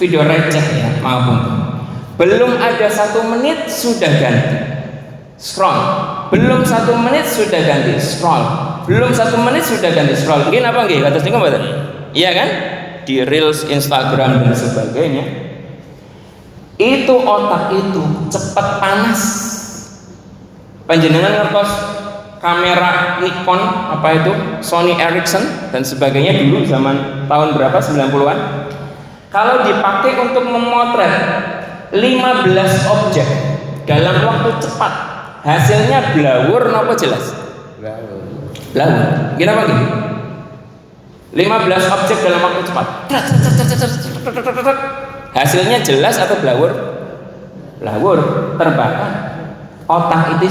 video receh ya, maafun. Belum ada 1 menit sudah ganti scroll, belum 1 menit sudah ganti scroll, belum 1 menit sudah ganti scroll. Mungkin apa nggih atas niku mboten? Iya kan? Di reels Instagram dan sebagainya. Itu otak itu cepat panas. Panjenengan ngertos kamera Nikon apa itu, Sony Ericsson dan sebagainya dulu zaman tahun berapa, 90-an. Kalau dipakai untuk memotret 15 objek dalam waktu cepat, hasilnya blawur napa jelas? Blawur. Gimana Pak? 15 objek dalam waktu cepat. Hasilnya jelas atau blawur? Blawur, terbakar. Otak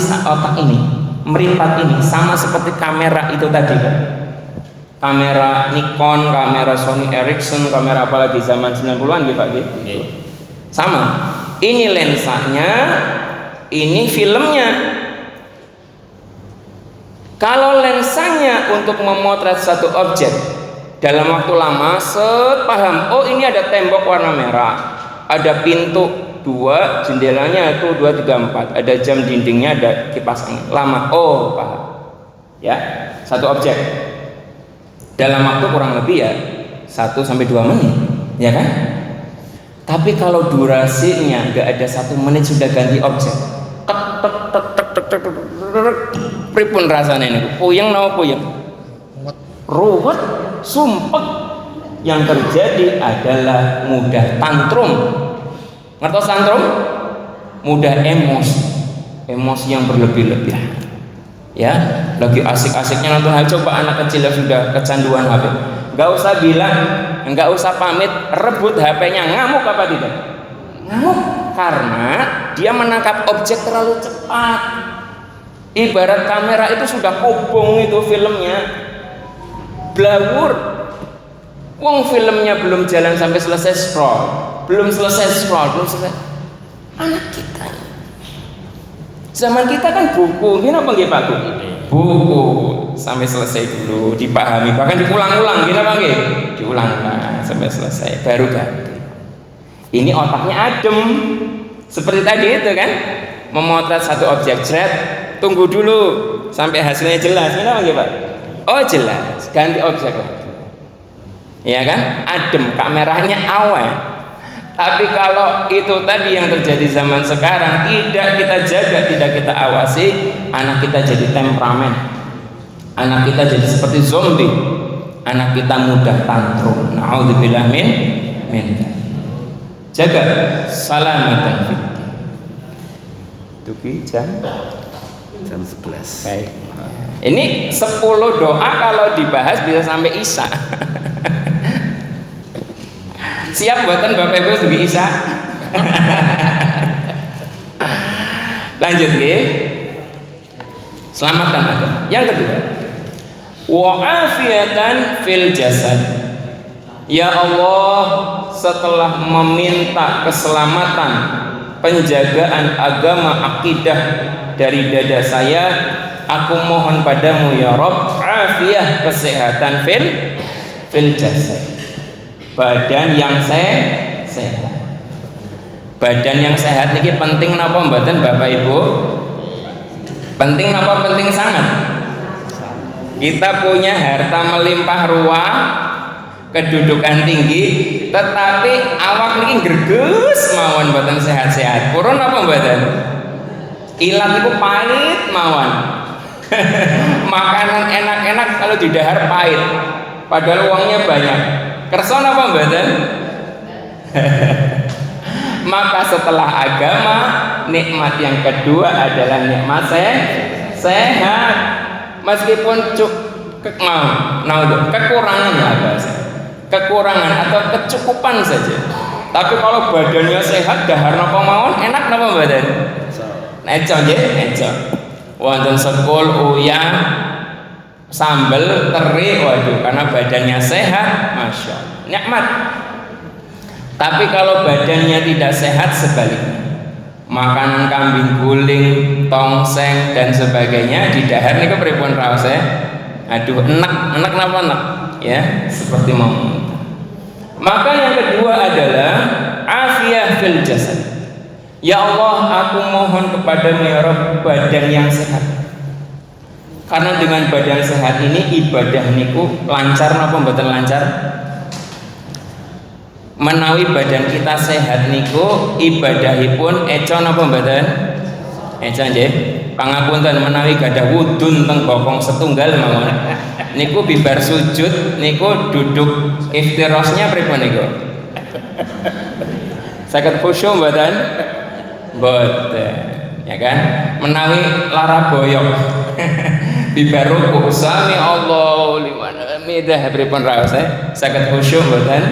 ini meripat ini sama seperti kamera itu tadi kan. Kamera Nikon, kamera Sony Ericsson, kamera apalagi zaman 90-an gitu Pak gitu. Sama. Ini lensanya, ini filmnya. Kalau lensanya untuk memotret satu objek dalam waktu lama, paham, oh ini ada tembok warna merah, ada pintu 2, jendelanya itu 2, 3, 4, ada jam dindingnya, ada kipas angin, lama, oh paham ya, satu objek dalam waktu kurang lebih ya 1-2 menit, ya kan? Tapi kalau durasinya nggak ada 1 menit sudah ganti objek, pripun rasanya ini? Puyeng napa puyeng? Ruwet, sumpek. Yang terjadi adalah mudah tantrum. Ngertos tantrum? Mudah emosi yang berlebih-lebihan. Ya, lagi asik-asiknya nonton HP, coba anak kecil yang sudah kecanduan HP. Nggak usah bilang, nggak usah pamit, rebut HP-nya, ngamuk apa tidak? Ngamuk karena dia menangkap objek terlalu cepat. Ibarat kamera itu sudah kobong itu filmnya, blawur. Wong filmnya belum jalan sampai selesai scroll, belum selesai. Anak kita, zaman kita kan buku, gini apa nggih Pak? Buku sampai selesai dulu, dipahami, bahkan diulang-ulang, gini apa nggih? Diulang-ulang sampai selesai, baru ganti. Ini otaknya adem, seperti tadi itu kan, memotret satu objek, tunggu dulu sampai hasilnya jelas, gini apa nggih Pak? Oh jelas, ganti objek lagi. ya kan, adem, kameranya awet. Tapi kalau itu tadi yang terjadi zaman sekarang, tidak kita jaga, tidak kita awasi, anak kita jadi temperamen, anak kita jadi seperti zombie, anak kita mudah tantrum. Na'udzubillah min. Jaga salamatan fiddin. Tuki jam 11. baik. Ini 10 doa kalau dibahas bisa sampai Isya. Siap buatan Bapak Ibu juga Isya. Lanjut ya. Selamatkan agama. Yang kedua, wa'afiatan fil jasad. Ya Allah, setelah meminta keselamatan, penjagaan agama akidah dari dada saya, aku mohon padamu ya Rabb, afiah, kesehatan fil jasad, badan yang sehat. Badan yang sehat ini penting napa mboten Bapak Ibu? Penting napa? Penting sangat. Kita punya harta melimpah ruah, kedudukan tinggi, tetapi awak niki greges mawon mboten sehat-sehat. Purun apa mboten? Ilat itu pahit mawon. Makanan enak-enak kalau didahar pahit, padahal uangnya banyak. Kerson apa mboten? Maka setelah agama, nikmat yang kedua adalah nikmat sehat. Meskipun kekurangan lah bahasa, kekurangan atau kecukupan saja. Tapi kalau badannya sehat, dahar napa mawon enak napa badan? Eco nggih, eco. Wonten sekul uyah sambel teri, waduh, karena badannya sehat, masya Allah, nikmat. Tapi kalau badannya tidak sehat, sebaliknya, makanan kambing guling, tongseng dan sebagainya di dahar niku pripun raos aduh, enak napa enak ya, seperti mau. Maka yang kedua adalah afiyah fil jasad. Ya Allah, aku mohon kepadamu ya Rabb, badan yang sehat. Karena dengan badan sehat ini ibadah niku lancar napa mboten lancar? Menawi badan kita sehat niku ibadahipun eco napa mboten? Eco nggih. Pangapunten menawi gadah wudun teng bokong setunggal mawon. Niku bibar sujud niku duduk iftirasnya pripun niku? Saged khusyuk mboten? Mboten. Ya kan? Menawi lara boyok. Bibar ruku sami Allahu liman hamidah pripun raos saged khusyuk mboten?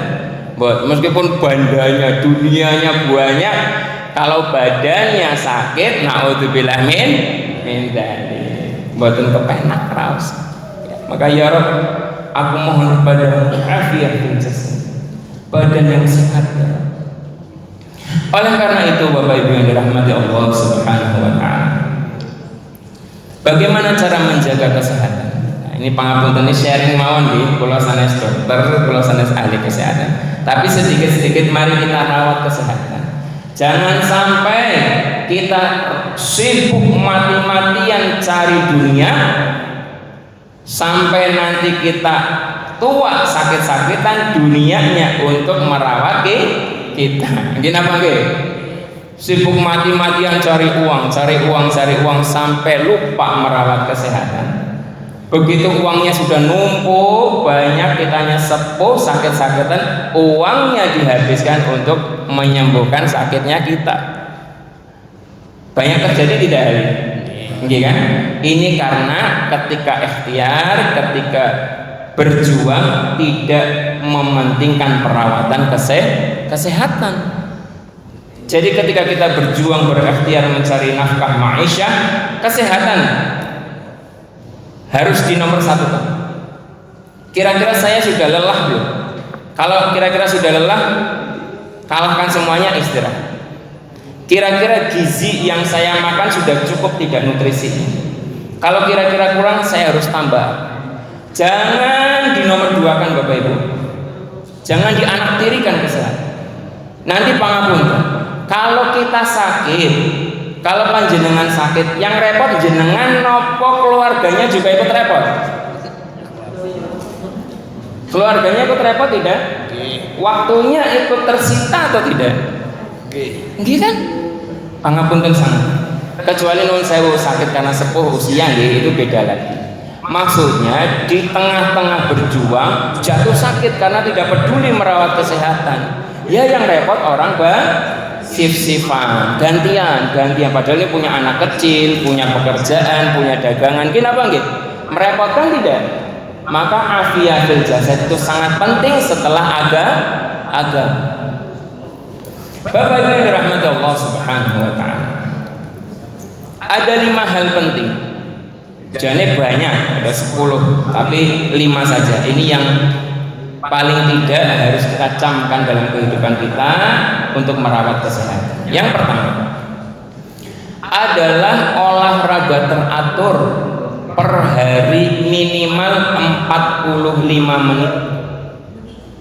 Meskipun bandanya, dunianya banyak, kalau badannya sakit, naudzubillah min dzalik, mboten kepenak raos. Maka ya Rabb, aku mohon kepadamu afiat fil jasad, badan yang sehat ya Rabb. Oleh karena itu Bapak Ibu yang dirahmati Allah Subhanahu wa taala, bagaimana cara menjaga kesehatan? Nah, ini pangapunten sharing mawon nggih, kula sanes dokter, kula sanes ahli kesehatan. Tapi sedikit-sedikit mari kita rawat kesehatan. Jangan sampai kita sibuk mati-matian cari dunia, sampai nanti kita tua sakit-sakitan dunianya untuk merawat kita. Gini apa nggih? Sibuk mati-matian cari uang sampai lupa merawat kesehatan. Begitu uangnya sudah numpuk banyak, kitanya sepuh sakit-sakitan, uangnya dihabiskan untuk menyembuhkan sakitnya kita. Banyak terjadi tidak hari ini kan? Ini karena ketika ikhtiar, ketika berjuang tidak mementingkan perawatan kesehatan. Jadi ketika kita berjuang berikhtiar mencari nafkah maisha, kesehatan harus di nomor satu. Kira-kira saya sudah lelah belum? Kalau kira-kira sudah lelah, kalahkan semuanya, istirahat. Kira-kira gizi yang saya makan sudah cukup tidak nutrisi? Kalau kira-kira kurang, saya harus tambah. Jangan di nomor dua kan Bapak Ibu. Jangan dianaktirikan kesehatan. Nanti pangapunten, kalau kita sakit, kalau panjenengan sakit, yang repot jenengan nopo keluarganya juga ikut repot. Keluarganya ikut repot tidak? Waktunya ikut tersita atau tidak? Nggih kan? Pangapunten sangat. Kecuali nun sewu sakit karena sepuh usia nggih, itu beda lagi. Maksudnya di tengah-tengah berjuang jatuh sakit karena tidak peduli merawat kesehatan. Ya yang repot orang shift-shiftan, gantian. Padahal ini punya anak kecil, punya pekerjaan, punya dagangan. Kenapa nggih? Merepotkan tidak? Maka afiatul jasad itu sangat penting setelah agama. Bapak Ibu yang dirahmati Allah Subhanahu wa taala. Ada 5 hal penting. Jane banyak, ada 10, tapi 5 saja. Ini yang paling tidak harus kita camkan dalam kehidupan kita untuk merawat kesehatan. Yang pertama adalah olahraga teratur per hari minimal 45 menit.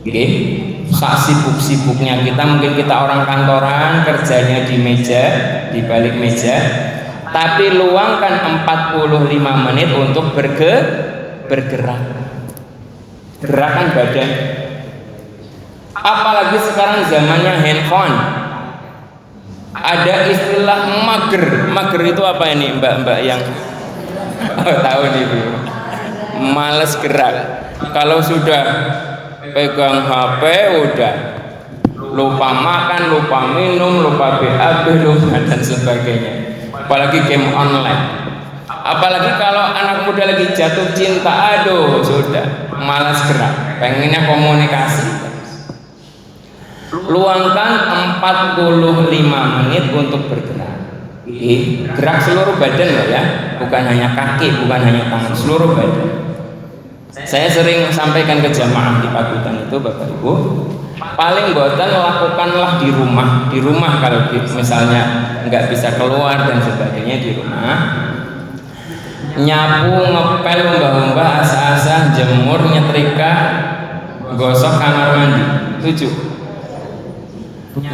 Oke, sak sibuk-sibuknya kita, mungkin kita orang kantoran, kerjanya di meja, di balik meja, tapi luangkan 45 menit untuk bergerak. Gerakan badan. Apalagi sekarang zamannya handphone. Ada istilah mager. Mager itu apa ini, mbak-mbak yang tahu nih Bu? Males gerak. Kalau sudah pegang HP udah lupa makan, lupa minum, lupa BAB, lupa dan sebagainya. Apalagi game online. Apalagi kalau anak muda lagi jatuh cinta, aduh sudah malas gerak, pengennya komunikasi. Luangkan 45 menit untuk bergerak. Gerak seluruh badan loh ya, bukan hanya kaki, bukan hanya tangan, seluruh badan. Saya sering sampaikan ke jamaah di Pagutan itu, Bapak Ibu, paling boten lakukanlah di rumah. Di rumah kalau misalnya nggak bisa keluar dan sebagainya, di rumah. Nyapu, ngepel, mbah-mbah, asa-asa, jemur, nyetrika, gosok kamar mandi. 7.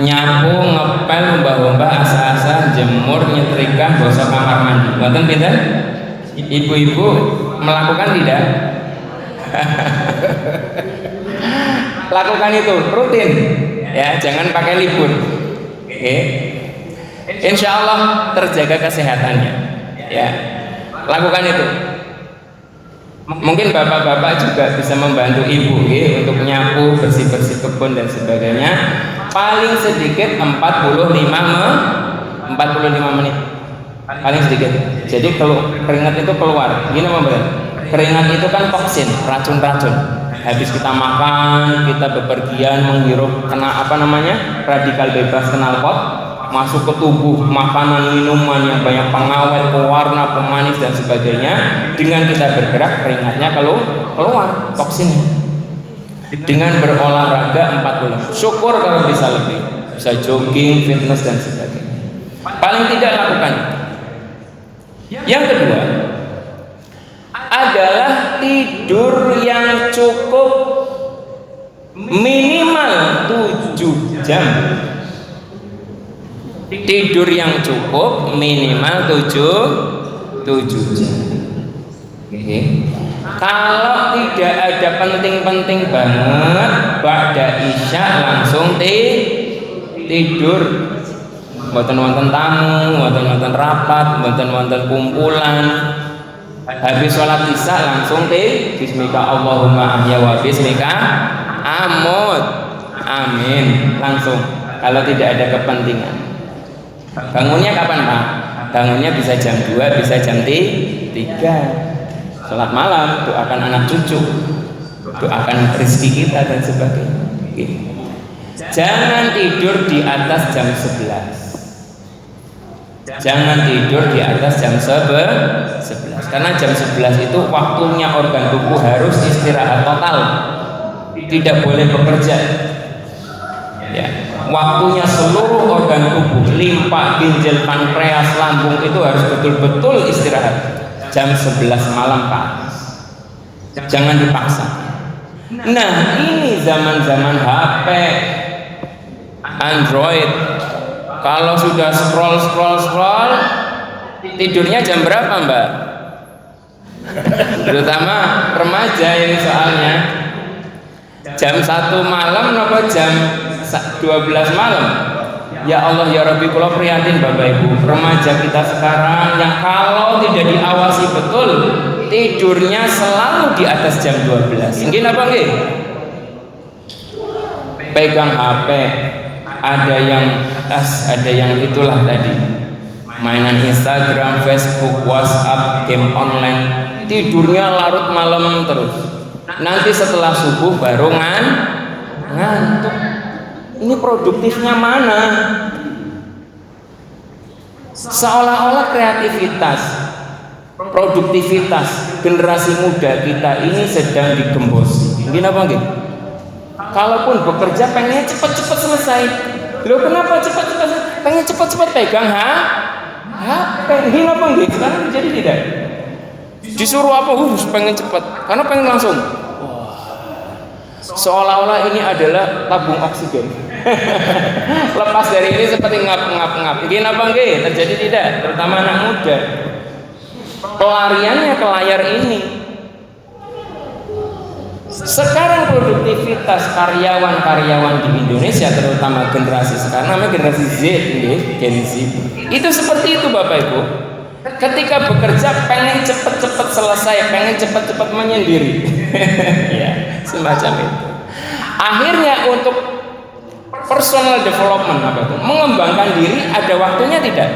Nyapu, ngepel, mbah-mbah, asa-asa, jemur, nyetrika, gosok kamar mandi. Wonten pinten? Ibu-ibu melakukan tidak? Lakukan itu rutin, ya, jangan pakai libur. Oke. Insya Allah terjaga kesehatannya, ya. Lakukan itu. Mungkin bapak-bapak juga bisa membantu ibu untuk nyapu, bersih-bersih kebun dan sebagainya. Paling sedikit 45 menit. Paling sedikit. Jadi kalau keringat itu keluar, gini Mbak. Keringat itu kan toksin, racun-racun. Habis kita makan, kita bepergian menghirup radikal bebas knalpot, masuk ke tubuh, makanan, minuman yang banyak pengawet, pewarna, pemanis dan sebagainya. Dengan kita bergerak, keringatnya keluar toksinnya. Dengan berolahraga 40. Syukur kalau bisa lebih, bisa jogging, fitness dan sebagainya. Paling tidak lakukan. Yang kedua adalah tidur yang cukup minimal 7 jam. Tidur yang cukup minimal 7 jam. Kalau tidak ada penting-penting banget, ba'da isya langsung tidur. Mboten wonten tamu, mboten wonten rapat, mboten wonten kumpulan. Habis sholat isya langsung bismika Allahumma ahya wa bismika amut. Amin. Langsung. Kalau tidak ada kepentingan. Bangunnya kapan Pak? Bangunnya bisa jam 2, bisa jam 3. Sholat malam, doakan anak cucu, doakan rezeki kita dan sebagainya. Jangan tidur di atas jam 11. Jangan tidur di atas jam 11. Karena jam 11 itu waktunya organ tubuh harus istirahat total. Tidak boleh bekerja. Ya, waktunya seluruh organ tubuh, limpa, ginjal, pankreas, lambung itu harus betul-betul istirahat. Jam 11 malam Pak. Jangan dipaksa. Nah, ini zaman-zaman HP, Android. Kalau sudah scroll, tidurnya jam berapa Mbak? . Terutama remaja ini soalnya. jam 1 malam apa jam 12 malam? Ya Allah ya Rabbi, kula prihatin Bapak Ibu, remaja kita sekarang yang kalau tidak diawasi betul tidurnya selalu di atas jam 12. Mungkin apa nggih? Pegang HP, ada yang tas, ada yang itulah tadi, mainan Instagram, Facebook, WhatsApp, game online, tidurnya larut malam terus. Nanti setelah subuh baru ngantuk. Ini produktifnya mana? Seolah-olah kreativitas, produktivitas generasi muda kita ini sedang digembosi. Mungkin apa nggih? Kalaupun bekerja pengen cepat-cepat selesai. Loh kenapa cepat-cepat? Pengen cepat-cepat pegang HP. Mungkin apa nggih? Sekarang jadi tidak. Disuruh apa? Pengen cepat. Karena pengen langsung. Seolah-olah ini adalah tabung oksigen. Lepas dari ini seperti ngap. Mungkin apa nggih? Terjadi tidak? Terutama anak muda. Pelariannya ke layar ini. Sekarang produktivitas karyawan-karyawan di Indonesia, terutama generasi sekarang, namanya generasi Z, Gen Z. Itu seperti itu Bapak Ibu. Ketika bekerja pengen cepat-cepat selesai, pengen cepat-cepat menyendiri. Ya, semacam itu. Akhirnya untuk personal development apa itu? Mengembangkan diri ada waktunya tidak?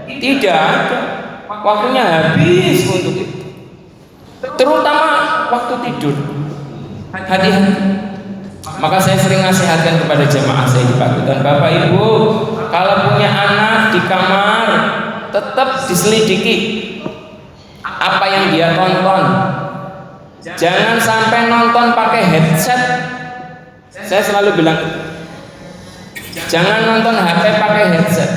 Tidak ada. Waktunya habis untuk itu. Terutama waktu tidur. Hati-hati. Maka saya sering nasihatkan kepada jemaah saya di Pakutan, Bapak Ibu, kalau punya anak di kamar tetap diselidiki apa yang dia tonton. Jangan sampai nonton pakai headset. Saya selalu bilang, jangan nonton HP pakai headset.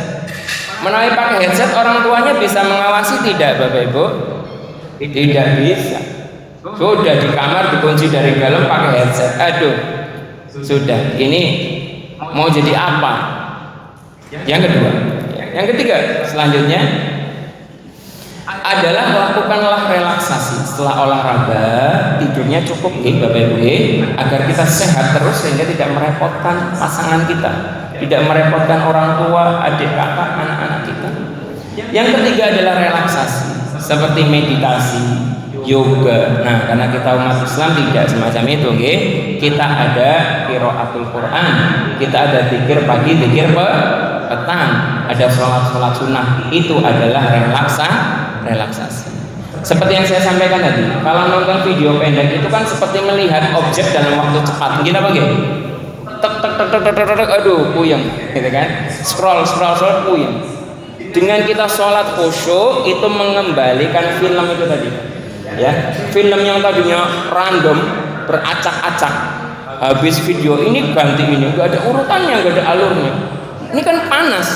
Menawi pakai headset orang tuanya bisa mengawasi tidak Bapak Ibu? Tidak bisa. Sudah di kamar dikunci dari dalam pakai headset. Aduh, sudah. Ini mau jadi apa? Yang kedua, yang ketiga, selanjutnya adalah lakukanlah relaksasi setelah olahraga. Tidurnya cukup Bapak Ibu, agar kita sehat terus sehingga tidak merepotkan pasangan kita, tidak merepotkan orang tua, adik kakak, anak-anak kita. Yang ketiga adalah relaksasi seperti meditasi, yoga. Nah, karena kita umat Islam tidak semacam itu, kita ada qiraatul Quran, kita ada zikir pagi, zikir petang, ada sholat sunnah. Itu adalah relaksasi. Seperti yang saya sampaikan tadi, kalau nonton video pendek itu kan seperti melihat objek dalam waktu cepat. Mungkin apa tek, aduh, puyeng, gitu kan? Scroll, puyeng. Dengan kita sholat khusyuk itu mengembalikan film itu tadi. Ya, film yang tadinya random beracak-acak, habis video ini ganti ini, nggak ada urutannya, nggak ada alurnya. Ini kan panas.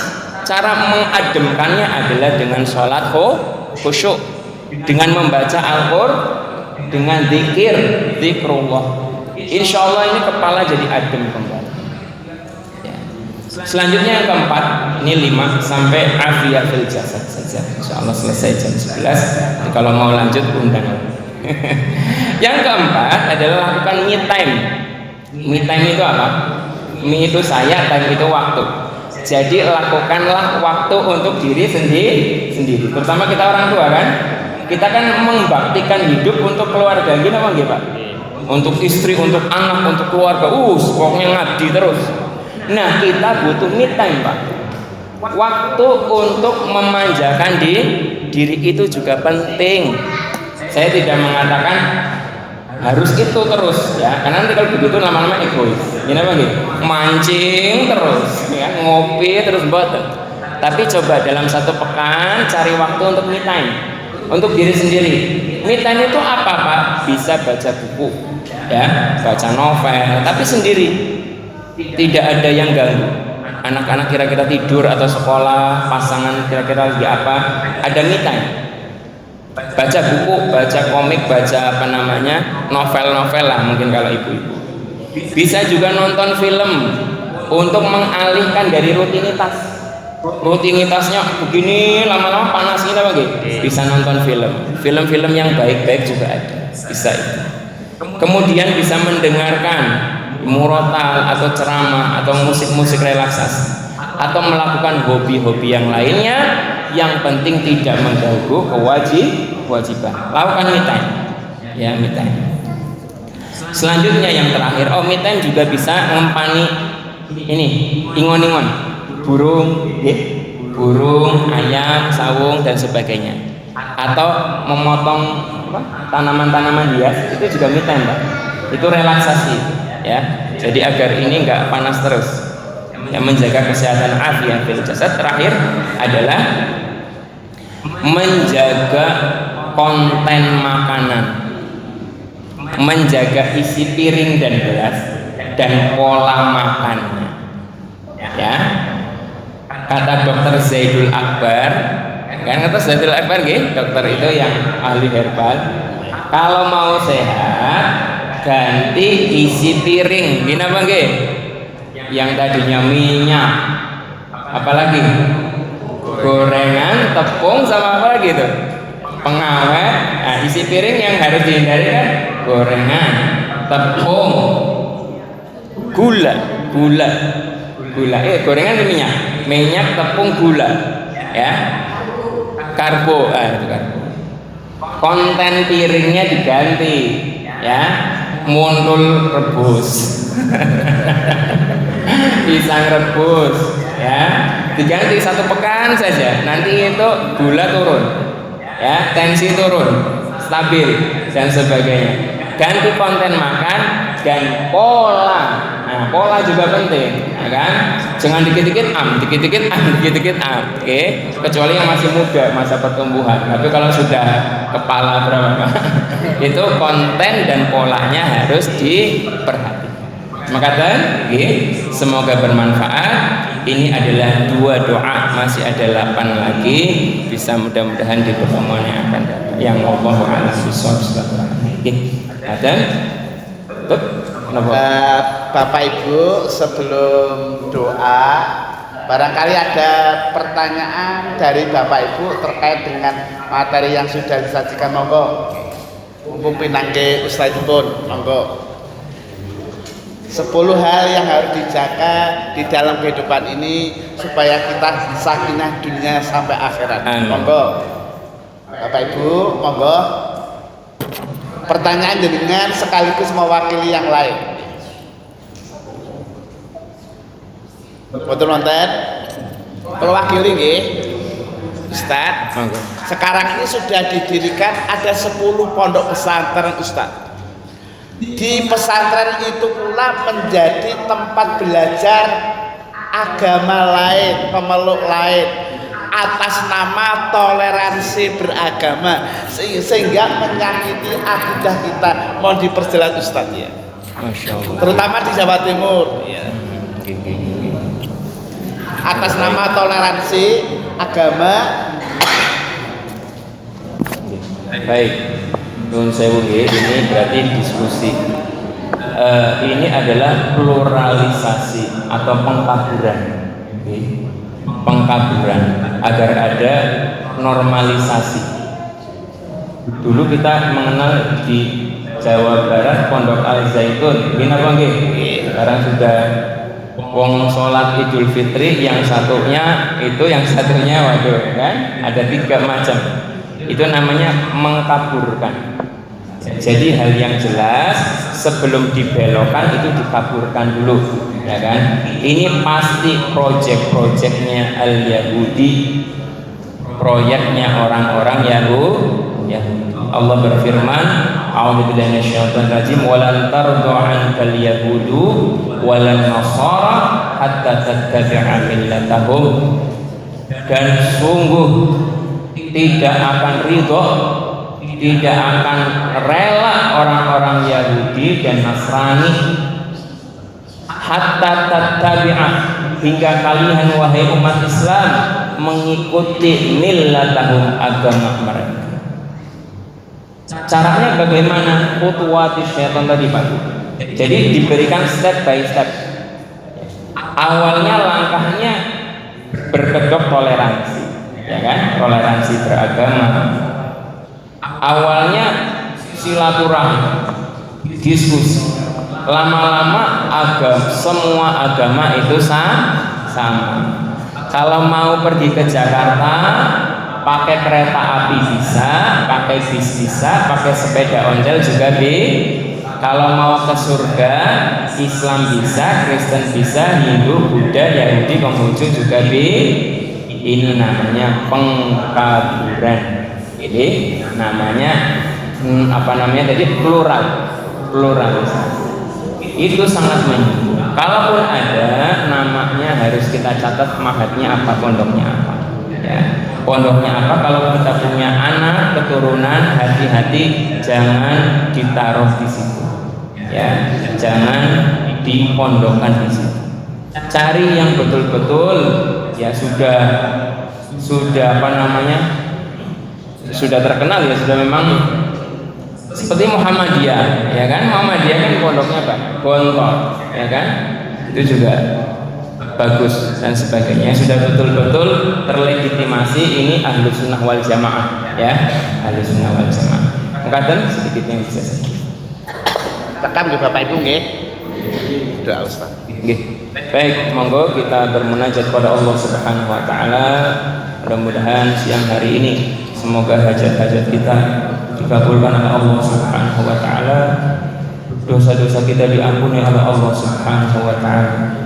Cara mengademkannya adalah dengan sholat khusyuk, dengan membaca Al-Qur'an, dengan zikrullah. Insya Allah ini kepala jadi adem kembali. Ya. Selanjutnya yang keempat, ini 5 sampai afiyah fil jasad saja. Insya Allah selesai jam 11. Jadi kalau mau lanjut undang. Yang keempat adalah lakukan me time. Me time itu apa? Me itu saya, time itu waktu. Jadi lakukanlah waktu untuk diri sendiri. Terutama kita orang tua kan, kita kan membaktikan hidup untuk keluarga. Gini apa nggih Pak? Untuk istri, untuk anak, untuk keluarga. Pokoknya ngabdi terus. Nah, kita butuh me time Pak. Waktu untuk memanjakan diri itu juga penting. Saya tidak mengatakan harus itu terus ya, karena nanti kalau begitu lama-lama egois. Gini apa gitu? Mancing terus, ya, ngopi terus boten. Tapi coba dalam 1 pekan cari waktu untuk me time, untuk diri sendiri. Me time itu apa Pak? Bisa baca buku, ya, baca novel, tapi sendiri, tidak ada yang ganggu. Anak-anak kira-kira tidur atau sekolah, pasangan kira-kira lagi apa? Ada me time. Baca buku, baca komik, baca novel-novel lah mungkin kalau ibu-ibu. Bisa juga nonton film untuk mengalihkan dari rutinitasnya begini lama-lama panas gitu apa gitu. Bisa nonton film yang baik-baik juga ada, bisa itu. Kemudian bisa mendengarkan murotal atau ceramah atau musik-musik relaksasi atau melakukan hobi-hobi yang lainnya, yang penting tidak mengganggu kewajiban. Lakukan me time, ya me time. Selanjutnya yang terakhir, me time juga bisa ngempani ini ingon-ingon, burung, burung, ayam, sawung dan sebagainya, atau memotong tanaman-tanaman hias, itu juga me time, Pak. Itu relaksasi, ya. Jadi agar ini enggak panas terus, yang menjaga kesehatan afiat fil jasad. Terakhir adalah menjaga konten makanan, menjaga isi piring dan gelas dan pola makannya, ya. Kata dokter Zaidul Akbar, kan kata Zaidul Akbar dokter itu yang ahli herbal, kalau mau sehat ganti isi piring, gini apa nggih? Yang tadinya minyak, apalagi gorengan, tepung sama apa lagi itu? Pengawet. Nah, isi piring yang harus dihindari kan gorengan, tepung, gula. Gorengan minyak, tepung, gula, ya. Karbo, itu karbo. Konten piringnya diganti, ya. Muntul rebus, pisang rebus, ya, diganti 1 pekan saja, nanti itu gula turun, ya, tensi turun, stabil dan sebagainya. Ganti konten makan dan pola. Nah, pola juga penting, ya kan? Jangan dikit-dikit am, oke? Kecuali yang masih muda, masa pertumbuhan. Tapi kalau sudah kepala berapa, itu konten dan polanya harus diperhatikan. Maka semoga bermanfaat. Ini adalah 2 doa, masih ada 8 lagi. Bisa mudah-mudahan di pertemuan yang akan datang. Yang Allah a'lam bishawab. Dan Bapak Ibu, sebelum doa, barangkali ada pertanyaan dari Bapak Ibu terkait dengan materi yang sudah disajikan, monggo. Mumpung pinangke ustadzipun, monggo. 10 hal yang harus dijaga di dalam kehidupan ini supaya kita sakinah dunia sampai akhirat. Monggo. Bapak Ibu, monggo. Pertanyaan jenengan sekaligus mewakili yang lain. Betul nonton? Mewakili nggih, Ustaz. Sekarang ini sudah didirikan ada 10 pondok pesantren, Ustaz. Di pesantren itu pula menjadi tempat belajar agama lain, pemeluk lain, atas nama toleransi beragama, sehingga menyakiti akidah kita. Mohon diperjelas, Ustaz, ya. Masya Allah. Terutama di Jawa Timur, ya. Atas nama toleransi agama. Baik, Nun Sewu, ini berarti diskusi. Ini adalah pluralisasi atau pengkaburan, agar ada normalisasi. Dulu kita mengenal di Jawa Barat Pondok Al Zaitun, ini apa nggih? Sekarang sudah wong sholat Idul Fitri, yang satunya waduh, kan? Ada 3 macam. Itu namanya mengkaburkan. Jadi hal yang jelas sebelum dibelokkan itu dikaburkan dulu, ya kan? Ini pasti proyeknya Al-Yahudi, proyeknya orang-orang Yahudi. Allah berfirman, a'udzubillahi minasyaitonir rajim, walan tardu 'ankal yahudu walan nasara hatta tattabi'a millatahum. Dan sungguh tidak akan ridho, tidak akan rela orang-orang Yahudi dan Nasrani hatta tattabi'ah, hingga kalian wahai umat Islam mengikuti millatahum, agama mereka. Caranya bagaimana? Khutuwati syaitan tadi, Pak. Jadi diberikan step by step. Awalnya langkahnya berkedok toleransi, ya kan? Toleransi beragama. Awalnya silaturahmi, diskusi. lama-lama semua agama itu sama. Kalau mau pergi ke Jakarta, pakai kereta api bisa, pakai bis bisa, pakai sepeda ontel juga Kalau mau ke surga, Islam bisa, Kristen bisa, Hindu, Buddha, Yahudi, Konghucu juga Ini namanya pengkaburan. Jadi namanya tadi pluralisasi. Itu sangat menyinggung. Kalaupun ada, namanya harus kita catat mahatnya apa, pondoknya apa. Ya. Pondoknya apa? Kalau kita punya anak keturunan, hati-hati jangan ditaruh di situ. Ya, jangan dipondokkan di situ. Cari yang betul-betul ya sudah terkenal ya, sudah memang seperti Muhammadiyah, ya kan? Muhammadiyah kan pondoknya Pak Gontor, ya kan? Itu juga bagus dan sebagainya, sudah betul-betul terlegitimasi ini ahlu sunnah wal jamaah, ya, ahlu sunnah wal jamaah. Mungkin sedikit yang bisa saya Rekam ke Bapak Ibu nggih. Doa Ustaz. Nggih. Baik, monggo kita bermunajat pada Allah Subhanahu wa taala. Mudah-mudahan siang hari ini semoga hajat-hajat kita dikabulkan oleh Allah Subhanahu wa taala. Dosa-dosa kita diampuni oleh Allah Subhanahu wa taala.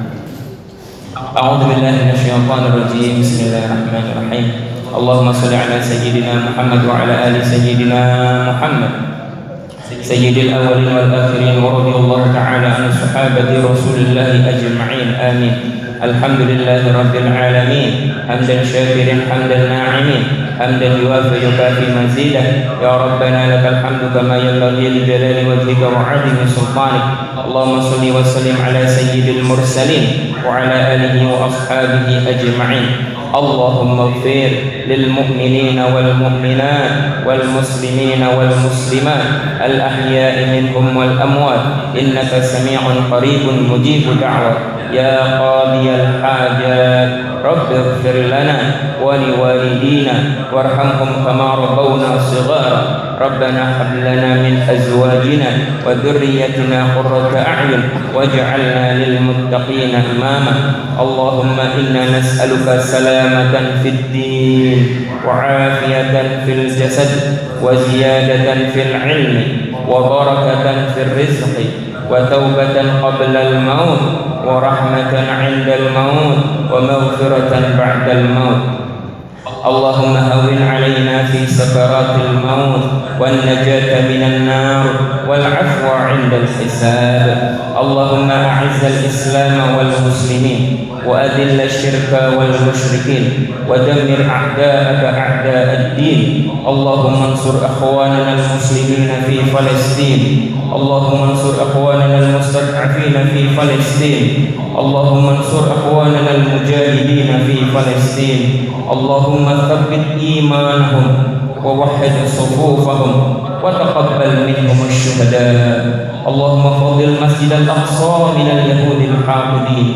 A'udzu billahi minasyaitonir rajim. Bismillahirrahmanirrahim. Allahumma shalli ala sayyidina Muhammad wa ala ali sayyidina Muhammad. سيد الأولين والآخرين ورضي الله تعالى عن صحابة رسول الله أجمعين آمين. الحمد لله رب العالمين حمدا شاكرا حمدا ناعمين حمدا يوافي يكافي مزيدا يا ربنا لك الحمد كما ينبغي لجلال وجهك وعظيم سلطانك. اللهم صل وسلم على سيد المرسلين وعلى آله وأصحابه أجمعين. اللهم اغفر للمؤمنين والمؤمنات والمسلمين والمسلمات الأحياء منهم والأموات إنك سميع قريب مجيب دعوة يا قاضي الحاجات رب اغفر لنا ولوالدينا وارحمهم كما ربونا صغارا ربنا هب لنا من أزواجنا وذريتنا قرة أعين واجعلنا للمتقين إماما. اللهم إنا نسألك سلامة في الدين وعافية في الجسد وزيادة في العلم وبركة في الرزق وتوبة قبل الموت ورحمة عند الموت ومغفرة بعد الموت. اللهم هون علينا في سكرات الموت والنجاة من النار والعفو عند الحساب. اللهم أعز الإسلام والمسلمين وأذل الشرك والمشركين ودمر أعداءك أعداء الدين. اللهم انصر أخواننا المسلمين في فلسطين. اللهم انصر أخواننا المستضعفين في فلسطين. اللهم انصر أخواننا المجاهدين في فلسطين. اللهم ثبت إيمانهم ووحد صفوفهم وتقبل منهم الشهداء. اللهم فضل المسجد الأقصى من اليهود الحاقدين.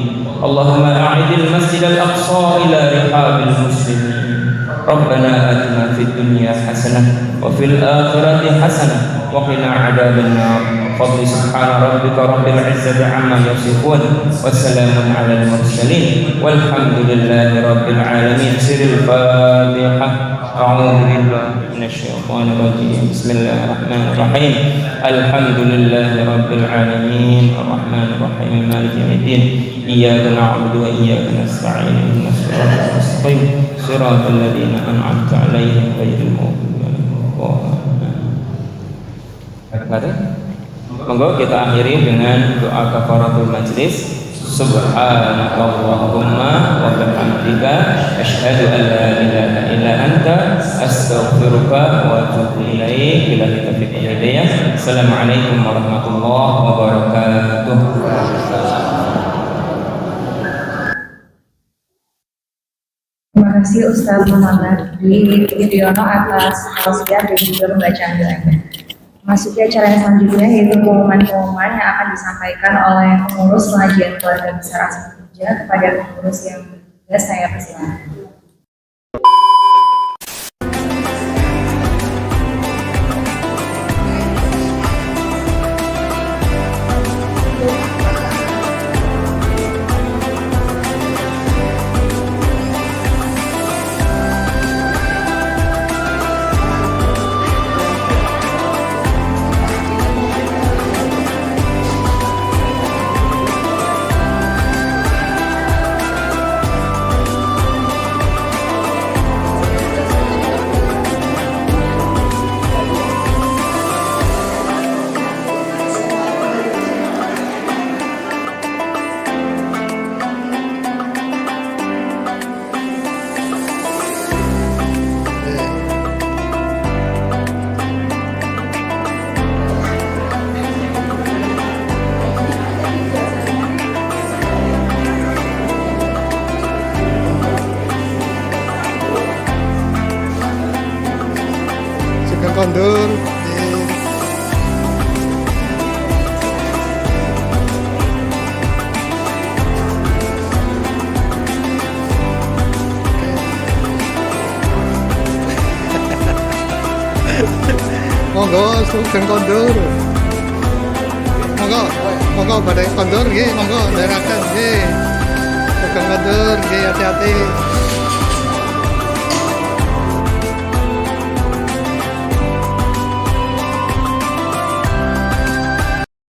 اللهم أعد المسجد الأقصى إلى رحاب المسلمين. ربنا آتنا في الدنيا حسنة وفي الآخرة حسنة وقنا عذاب النار. فضل سبحان ربك رب العزة عما يصفون وسلام على المرسلين والحمد لله رب العالمين. سر الفاتحة. أعوذ بالله من الشيطان الرجيم. بسم الله الرحمن الرحيم. الحمد لله رب العالمين الرحمن الرحيم مالك يوم الدين. إياك نعبد وإياك نستعين اهدنا الصراط المستقيم صراط الذين أنعمت عليهم غير المغضوب عليهم. Monggo kita akhiri dengan doa kafaratul majlis. Subhanakallahumma wa bihamdika asyhadu an la ilaha illa anta astaghfiruka wa atubu ilaik. Bila taufiq wal hidayah. Assalamualaikum warahmatullahi wabarakatuh. Terima kasih Ustaz Muhammad Yudhoyono atas tausiah dan juga pembacaan doanya. Masuki acara yang selanjutnya yaitu pengumuman-pengumuman yang akan disampaikan oleh pengurus pengajian keluarga besar Asma Kerja kepada pengurus yang bertugas. Saya persilakan. Sugeng kondur. Monggo badhe kondur nggih, monggo ndherekaken nggih. Sugeng kondur nggih hati-hati.